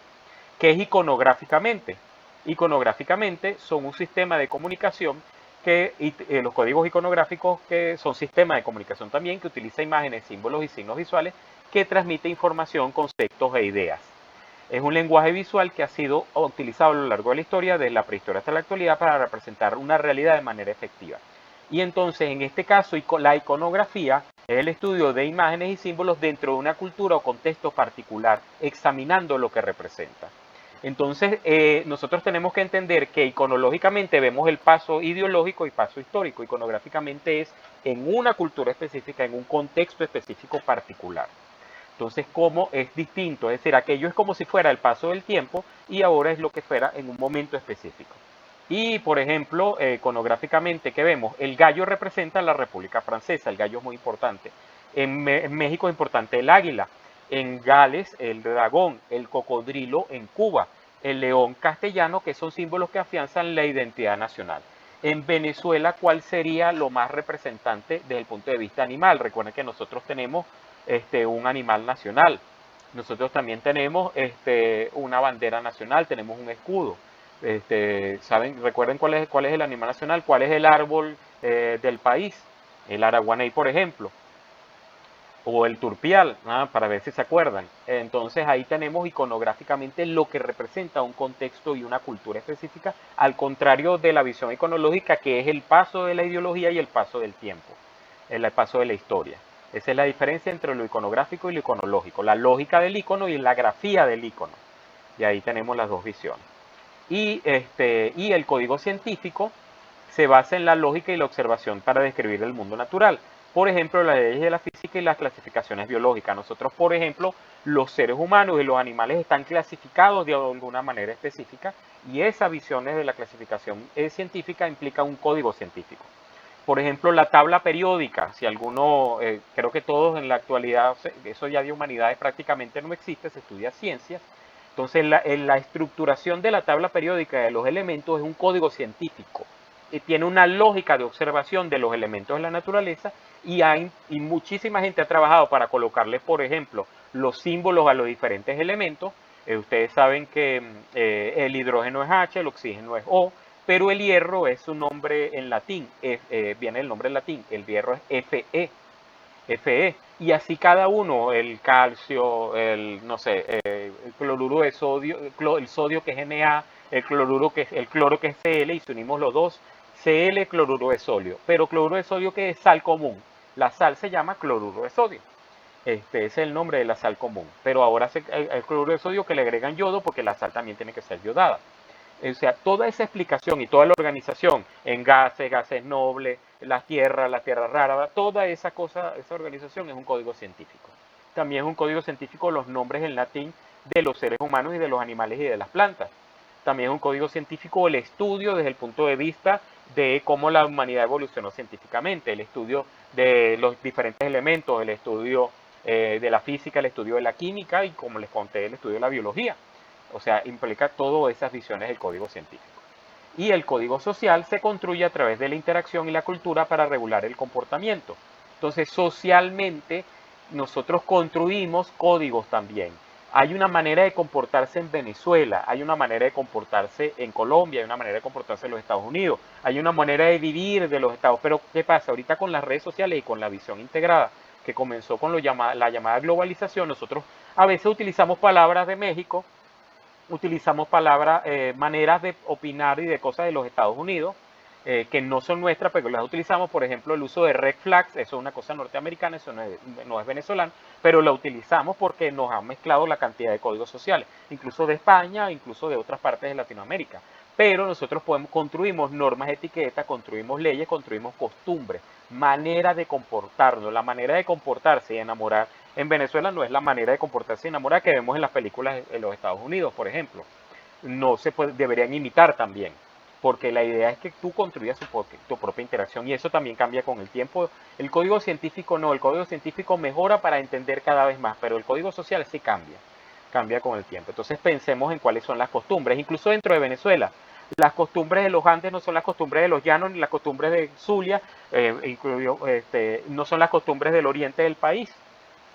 ¿Qué es iconográficamente? Iconográficamente son un sistema de comunicación los códigos iconográficos que son sistemas de comunicación también que utiliza imágenes, símbolos y signos visuales que transmite información, conceptos e ideas. Es un lenguaje visual que ha sido utilizado a lo largo de la historia, desde la prehistoria hasta la actualidad, para representar una realidad de manera efectiva. Y entonces, en este caso, la iconografía es el estudio de imágenes y símbolos dentro de una cultura o contexto particular, examinando lo que representa. Entonces, nosotros tenemos que entender que iconológicamente vemos el paso ideológico y paso histórico. Iconográficamente es en una cultura específica, en un contexto específico particular. Entonces, ¿cómo es distinto? Es decir, aquello es como si fuera el paso del tiempo y ahora es lo que fuera en un momento específico. Y, por ejemplo, iconográficamente, ¿qué vemos? El gallo representa a la República Francesa, el gallo es muy importante. En México es importante el águila. En Gales, el dragón, el cocodrilo en Cuba, el león castellano, que son símbolos que afianzan la identidad nacional. En Venezuela, ¿cuál sería lo más representante desde el punto de vista animal? Recuerden que nosotros tenemos un animal nacional. Nosotros también tenemos una bandera nacional, tenemos un escudo. ¿Saben? Recuerden cuál es el animal nacional, cuál es el árbol del país, el araguaney, por ejemplo, o el turpial, para ver si se acuerdan. Entonces ahí tenemos iconográficamente lo que representa un contexto y una cultura específica, al contrario de la visión iconológica, que es el paso de la ideología y el paso del tiempo, el paso de la historia. Esa es la diferencia entre lo iconográfico y lo iconológico, la lógica del icono y la grafía del icono. Y ahí tenemos las dos visiones. Y el código científico se basa en la lógica y la observación para describir el mundo natural. Por ejemplo, las leyes de la física y las clasificaciones biológicas. Nosotros, por ejemplo, los seres humanos y los animales están clasificados de alguna manera específica y esa visión de la clasificación científica implica un código científico. Por ejemplo, la tabla periódica, si alguno, creo que todos en la actualidad, eso ya de humanidades prácticamente no existe, se estudia ciencias. Entonces, la estructuración de la tabla periódica de los elementos es un código científico. Tiene una lógica de observación de los elementos de la naturaleza y muchísima gente ha trabajado para colocarle, por ejemplo, los símbolos a los diferentes elementos. Ustedes saben que el hidrógeno es H, el oxígeno es O, pero el hierro es su nombre en latín, viene el nombre en latín, el hierro es Fe, y así cada uno, el calcio, no sé, el cloruro de sodio, el sodio que es Na, el cloro que es Cl, y si unimos los dos, Cl cloruro de sodio, pero cloruro de sodio que es sal común, la sal se llama cloruro de sodio. Este es el nombre de la sal común, pero ahora el cloruro de sodio que le agregan yodo porque la sal también tiene que ser yodada. O sea, toda esa explicación y toda la organización en gases nobles, la tierra rara, toda esa cosa, esa organización es un código científico. También es un código científico los nombres en latín de los seres humanos y de los animales y de las plantas. También es un código científico el estudio desde el punto de vista de cómo la humanidad evolucionó científicamente, el estudio de los diferentes elementos, el estudio de la física, el estudio de la química y, como les conté, el estudio de la biología. O sea, implica todas esas visiones del código científico. Y el código social se construye a través de la interacción y la cultura para regular el comportamiento. Entonces, socialmente, nosotros construimos códigos también. Hay una manera de comportarse en Venezuela, hay una manera de comportarse en Colombia, hay una manera de comportarse en los Estados Unidos, hay una manera de vivir de los Estados. Pero, ¿qué pasa? Ahorita con las redes sociales y con la visión integrada, que comenzó con la llamada globalización, nosotros a veces utilizamos palabras de México, utilizamos palabras, maneras de opinar y de cosas de los Estados Unidos, que no son nuestras, pero las utilizamos. Por ejemplo, el uso de red flags, eso es una cosa norteamericana, eso no es venezolano, pero la utilizamos porque nos han mezclado la cantidad de códigos sociales, incluso de España, incluso de otras partes de Latinoamérica. Pero nosotros construimos normas, etiquetas, construimos leyes, construimos costumbres, manera de comportarnos. La manera de comportarse y enamorar en Venezuela no es la manera de comportarse y enamorar que vemos en las películas en los Estados Unidos, por ejemplo. No se puede, deberían imitar también. porque la idea es que tú construyas tu propia interacción y eso también cambia con el tiempo. El código científico no, el código científico mejora para entender cada vez más, pero el código social sí cambia con el tiempo. Entonces pensemos en cuáles son las costumbres, incluso dentro de Venezuela. Las costumbres de los Andes no son las costumbres de los llanos ni las costumbres de Zulia, no son las costumbres del oriente del país.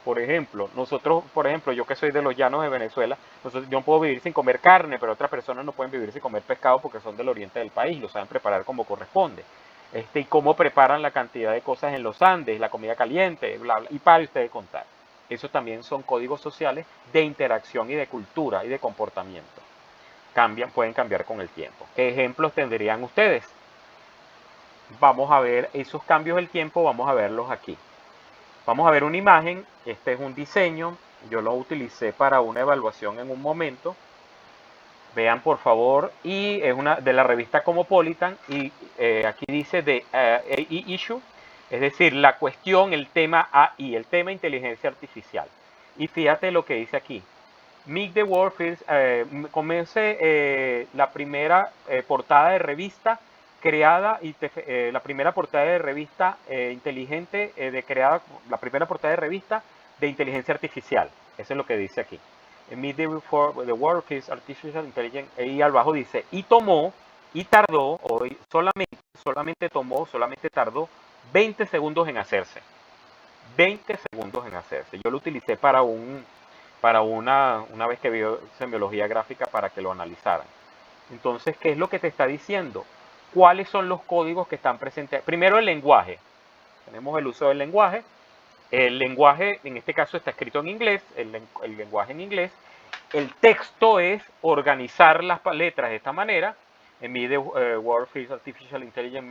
Por ejemplo, nosotros, por ejemplo, yo que soy de los llanos de Venezuela, yo no puedo vivir sin comer carne, pero otras personas no pueden vivir sin comer pescado porque son del oriente del país, lo saben preparar como corresponde. Y cómo preparan la cantidad de cosas en los Andes, la comida caliente, bla, bla, y para ustedes contar. Esos también son códigos sociales de interacción y de cultura y de comportamiento. Pueden cambiar con el tiempo. ¿Qué ejemplos tendrían ustedes? Vamos a ver esos cambios del tiempo, vamos a verlos aquí. Vamos a ver una imagen, este es un diseño, yo lo utilicé para una evaluación en un momento. Vean por favor, y es una de la revista Cosmopolitan y aquí dice de AI issue, es decir, la cuestión, el tema AI, el tema inteligencia artificial. Y fíjate lo que dice aquí. Make the World Feels, comience la primera portada de revista creada y la primera portada de revista inteligente la primera portada de revista de inteligencia artificial. Eso es lo que dice aquí. Meet the World Feels Artificial Intelligence y abajo dice y tardó solamente tardó 20 segundos en hacerse. 20 segundos en hacerse. Yo lo utilicé para una vez que vio semiología gráfica para que lo analizaran. Entonces, ¿qué es lo que te está diciendo? ¿Cuáles son los códigos que están presentes? Primero, el lenguaje. Tenemos el uso del lenguaje. El lenguaje, en este caso, está escrito en inglés, el lenguaje en inglés. El texto es organizar las letras de esta manera. En mi de World Field Artificial Intelligence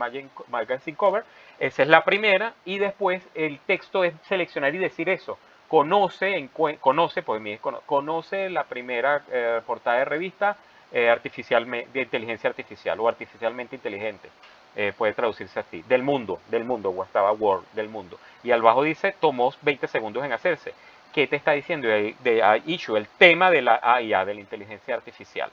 Magazine Cover. Esa es la primera. Y después el texto es seleccionar y decir eso. Conoce la primera portada de revista de inteligencia artificial o artificialmente inteligente. Puede traducirse así, del mundo, o estaba World, del mundo. Y abajo dice, tomó 20 segundos en hacerse. ¿Qué te está diciendo de issue? El tema de la AIA, de la inteligencia artificial.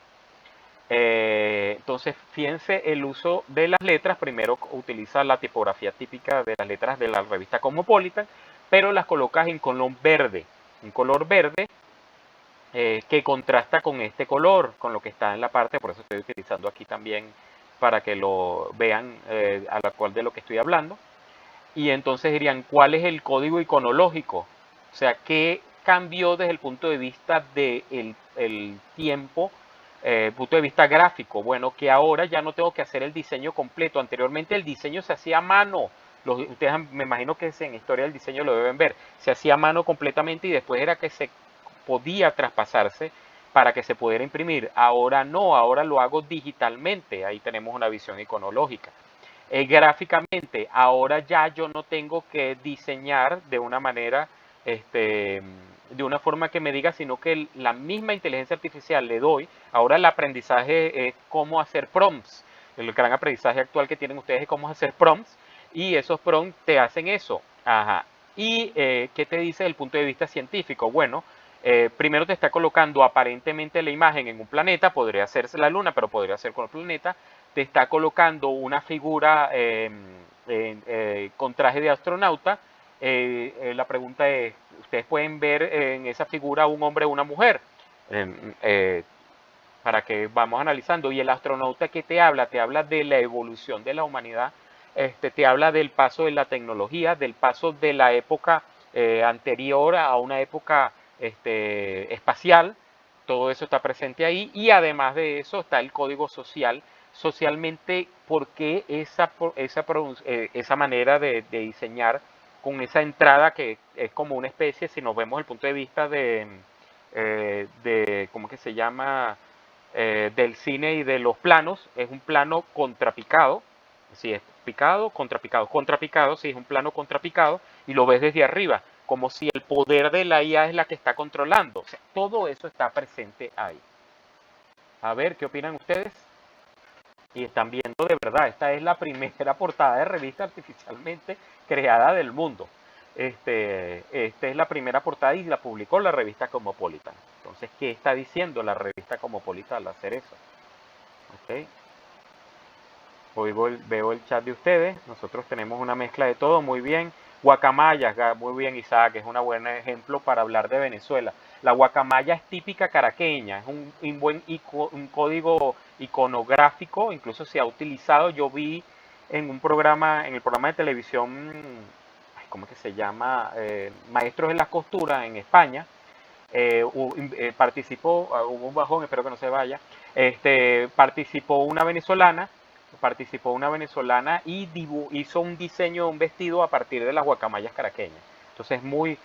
Entonces, fíjense el uso de las letras. Primero utiliza la tipografía típica de las letras de la revista Cosmopolitan, pero las colocas en color verde. Un color verde que contrasta con este color, con lo que está en la parte, por eso estoy utilizando aquí también para que lo vean a la cual de lo que estoy hablando. Y entonces dirían, ¿cuál es el código iconológico? O sea, ¿qué cambió desde el punto de vista del tiempo, punto de vista gráfico? Bueno, que ahora ya no tengo que hacer el diseño completo. Anteriormente el diseño se hacía a mano. Ustedes me imagino que en historia del diseño lo deben ver. Se hacía a mano completamente y después era que se podía traspasarse para que se pudiera imprimir. Ahora no, ahora lo hago digitalmente. Ahí tenemos una visión iconológica. Gráficamente, ahora ya yo no tengo que diseñar de una manera, de una forma que me diga, sino que la misma inteligencia artificial le doy. Ahora el aprendizaje es cómo hacer prompts. El gran aprendizaje actual que tienen ustedes es cómo hacer prompts y esos prompts te hacen eso. Ajá. ¿Y qué te dice desde el punto de vista científico? Bueno, primero te está colocando aparentemente la imagen en un planeta, podría hacerse la luna, pero podría ser con el planeta. Te está colocando una figura con traje de astronauta. La pregunta es, ¿ustedes pueden ver en esa figura un hombre o una mujer? Para que vamos analizando. Y el astronauta que te habla de la evolución de la humanidad, te habla del paso de la tecnología, del paso de la época anterior a una época espacial. Todo eso está presente ahí y además de eso está el código social. Socialmente, ¿por qué esa manera de diseñar con esa entrada que es como una especie, si nos vemos el punto de vista ¿cómo que se llama? Del cine y de los planos, es un plano contrapicado, si es picado, contrapicado, contrapicado, si es un plano contrapicado y lo ves desde arriba, como si el poder de la IA es la que está controlando. O sea, todo eso está presente ahí. A ver, ¿qué opinan ustedes? Y están viendo de verdad, esta es la primera portada de revista artificialmente creada del mundo. Esta es la primera portada y la publicó la revista Cosmopolitan. Entonces, ¿qué está diciendo la revista Cosmopolitan al hacer eso? ¿Okay? Veo el chat de ustedes. Nosotros tenemos una mezcla de todo, muy bien. Guacamayas, muy bien, Isaac, es un buen ejemplo para hablar de Venezuela. La guacamaya es típica caraqueña, es un buen un código iconográfico, incluso se ha utilizado. Yo vi en un programa, en el programa de televisión, ¿cómo es que se llama? Maestros de la Costura en España. Participó, hubo un bajón, espero que no se vaya. Participó una venezolana y hizo un diseño de un vestido a partir de las guacamayas caraqueñas. Entonces, muy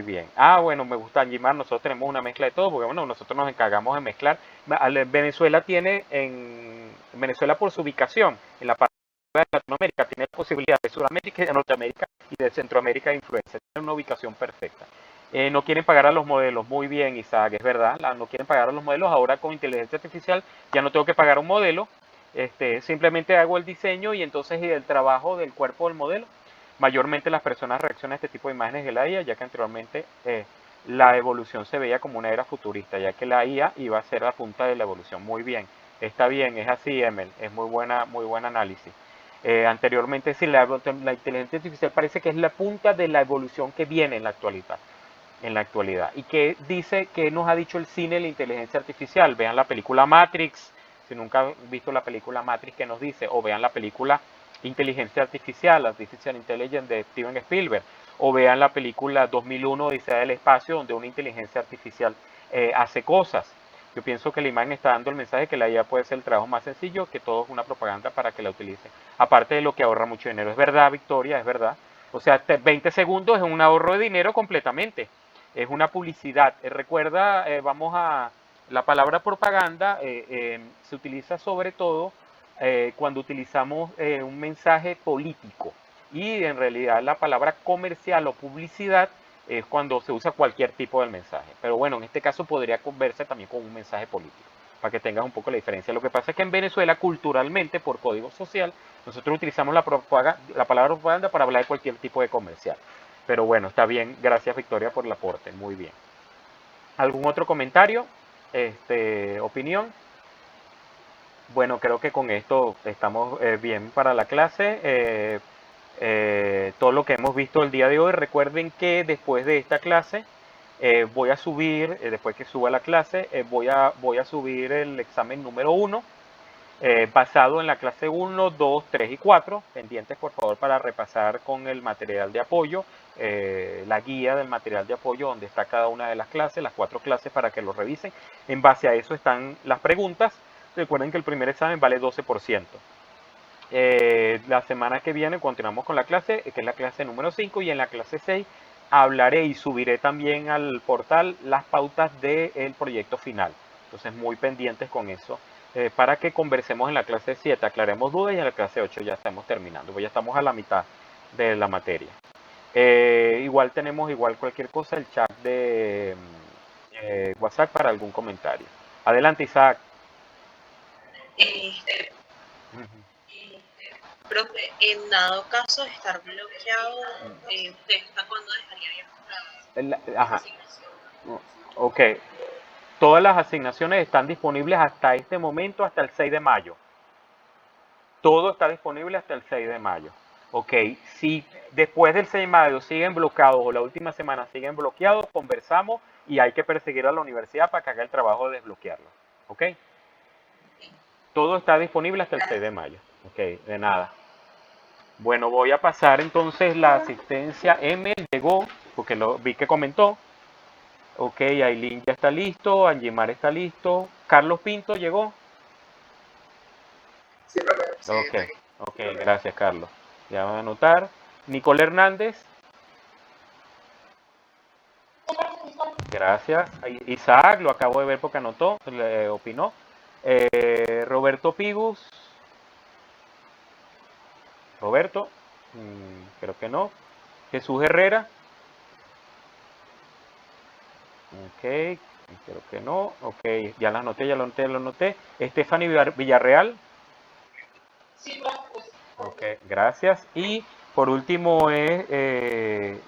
bien. Bueno, me gusta Anjimar, nosotros tenemos una mezcla de todo, porque bueno, nosotros nos encargamos de mezclar. Venezuela tiene, en Venezuela por su ubicación, en la parte de Latinoamérica, tiene la posibilidad de Sudamérica y de Norteamérica y de Centroamérica de influencia. Tiene una ubicación perfecta. No quieren pagar a los modelos. Muy bien, Isaac, es verdad. No quieren pagar a los modelos. Ahora con inteligencia artificial ya no tengo que pagar un modelo. Simplemente hago el diseño y entonces el trabajo del cuerpo del modelo. Mayormente las personas reaccionan a este tipo de imágenes de la IA, ya que anteriormente la evolución se veía como una era futurista, ya que la IA iba a ser la punta de la evolución. Muy bien, está bien, es así, Emel. Es muy buen análisis. Anteriormente, sí, la inteligencia artificial parece que es la punta de la evolución que viene en la actualidad ¿Y qué dice, qué nos ha dicho el cine de la inteligencia artificial? Vean la película Matrix, si nunca han visto la película Matrix, ¿qué nos dice? O vean la película Inteligencia Artificial, Artificial Intelligence de Steven Spielberg, o vean la película 2001, Odisea del Espacio, donde una inteligencia artificial hace cosas. Yo pienso que la imagen está dando el mensaje que la IA puede ser el trabajo más sencillo, que todo es una propaganda para que la utilicen. Aparte de lo que ahorra mucho dinero. Es verdad, Victoria, es verdad. O sea, 20 segundos es un ahorro de dinero completamente. Es una publicidad. Recuerda, vamos a, la palabra propaganda se utiliza sobre todo cuando utilizamos un mensaje político. Y en realidad la palabra comercial o publicidad es cuando se usa cualquier tipo de mensaje. Pero bueno, en este caso podría verse también con un mensaje político, para que tengas un poco la diferencia. Lo que pasa es que en Venezuela, culturalmente, por código social, nosotros utilizamos la palabra propaganda para hablar de cualquier tipo de comercial. Pero bueno, está bien. Gracias, Victoria, por el aporte. Muy bien. ¿Algún otro comentario? Opinión. Bueno, creo que con esto estamos bien para la clase. Todo lo que hemos visto el día de hoy. Recuerden que después de esta clase voy a subir, después que suba la clase, voy a subir el examen número 1 basado en la clase 1, 2, 3 y 4. Pendientes, por favor, para repasar con el material de apoyo, la guía del material de apoyo donde está cada una de las clases, las 4 clases para que lo revisen. En base a eso están las preguntas. Recuerden que el primer examen vale 12%. La semana que viene continuamos con la clase, que es la clase número 5, y en la clase 6 hablaré y subiré también al portal las pautas del proyecto final. Entonces, muy pendientes con eso, para que conversemos en la clase 7, aclaremos dudas, y en la clase 8 ya estamos terminando, pues ya estamos a la mitad de la materia. Igual tenemos, igual cualquier cosa, el chat de WhatsApp para algún comentario. Adelante, Isaac. Ujú. Profe, en dado caso de estar bloqueado, ¿usted hasta cuándo dejaría abiertas las Ajá. asignaciones? Ok. Todas las asignaciones están disponibles hasta este momento, hasta el 6 de mayo. Todo está disponible hasta el 6 de mayo. Ok, si después del 6 de mayo siguen bloqueados o la última semana siguen bloqueados, conversamos y hay que perseguir a la universidad para que haga el trabajo de desbloquearlo. Ok, todo está disponible hasta el 6 de mayo. Ok, de nada. Bueno, voy a pasar entonces la asistencia. M llegó, porque lo vi que comentó. Ok, Aileen ya está listo, Anjimar está listo. Carlos Pinto llegó. Sí, profe. Sí, Ok, está aquí. ok, gracias Carlos. Ya van a anotar. Nicole Hernández, gracias. Isaac, lo acabo de ver porque anotó, le opinó. Roberto Pigus, Roberto, creo que no. Jesús Herrera, ok, creo que no. Ok, ya la anoté, ya lo anoté, lo anoté. Stephanie Villarreal, Sí, profe. ok, gracias. Y por último es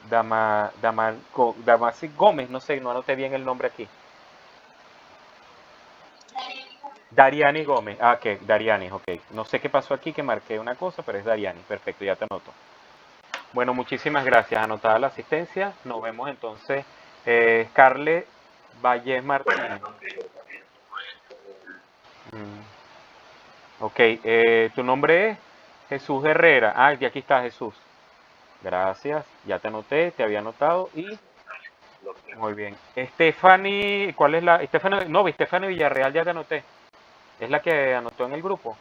Damasi Gómez, no sé, no anoté bien el nombre aquí. Dariani Gómez. Ah, ok, Dariani, ok. No sé qué pasó aquí, que marqué una cosa, pero es Dariani. Perfecto, ya te anoto. Bueno, muchísimas gracias. Anotada la asistencia. Nos vemos entonces. Scarlett Valles Martínez. Ok, tu nombre es Jesús Herrera. Ah, y aquí está Jesús. Gracias, ya te anoté, te había anotado y muy bien. Stephanie, ¿cuál es la? Stephanie, no, Stephanie Villarreal ya te anoté. Es la que anotó en el grupo,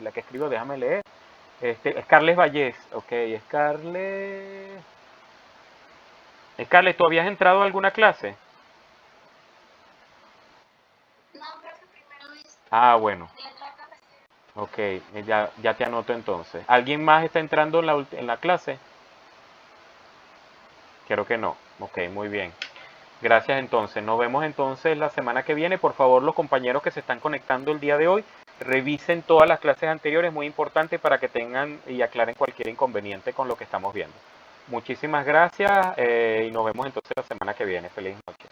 la que escribió, déjame leer. Scarlett Vallés, ok, Scarlett. Scarlett, ¿tú habías entrado a alguna clase? Ah, bueno. Ok, ya te anoto entonces. ¿Alguien más está entrando en la clase? Creo que no. Ok, muy bien. Gracias entonces. Nos vemos entonces la semana que viene. Por favor, los compañeros que se están conectando el día de hoy, revisen todas las clases anteriores, muy importante para que tengan y aclaren cualquier inconveniente con lo que estamos viendo. Muchísimas gracias y nos vemos entonces la semana que viene. Feliz noche.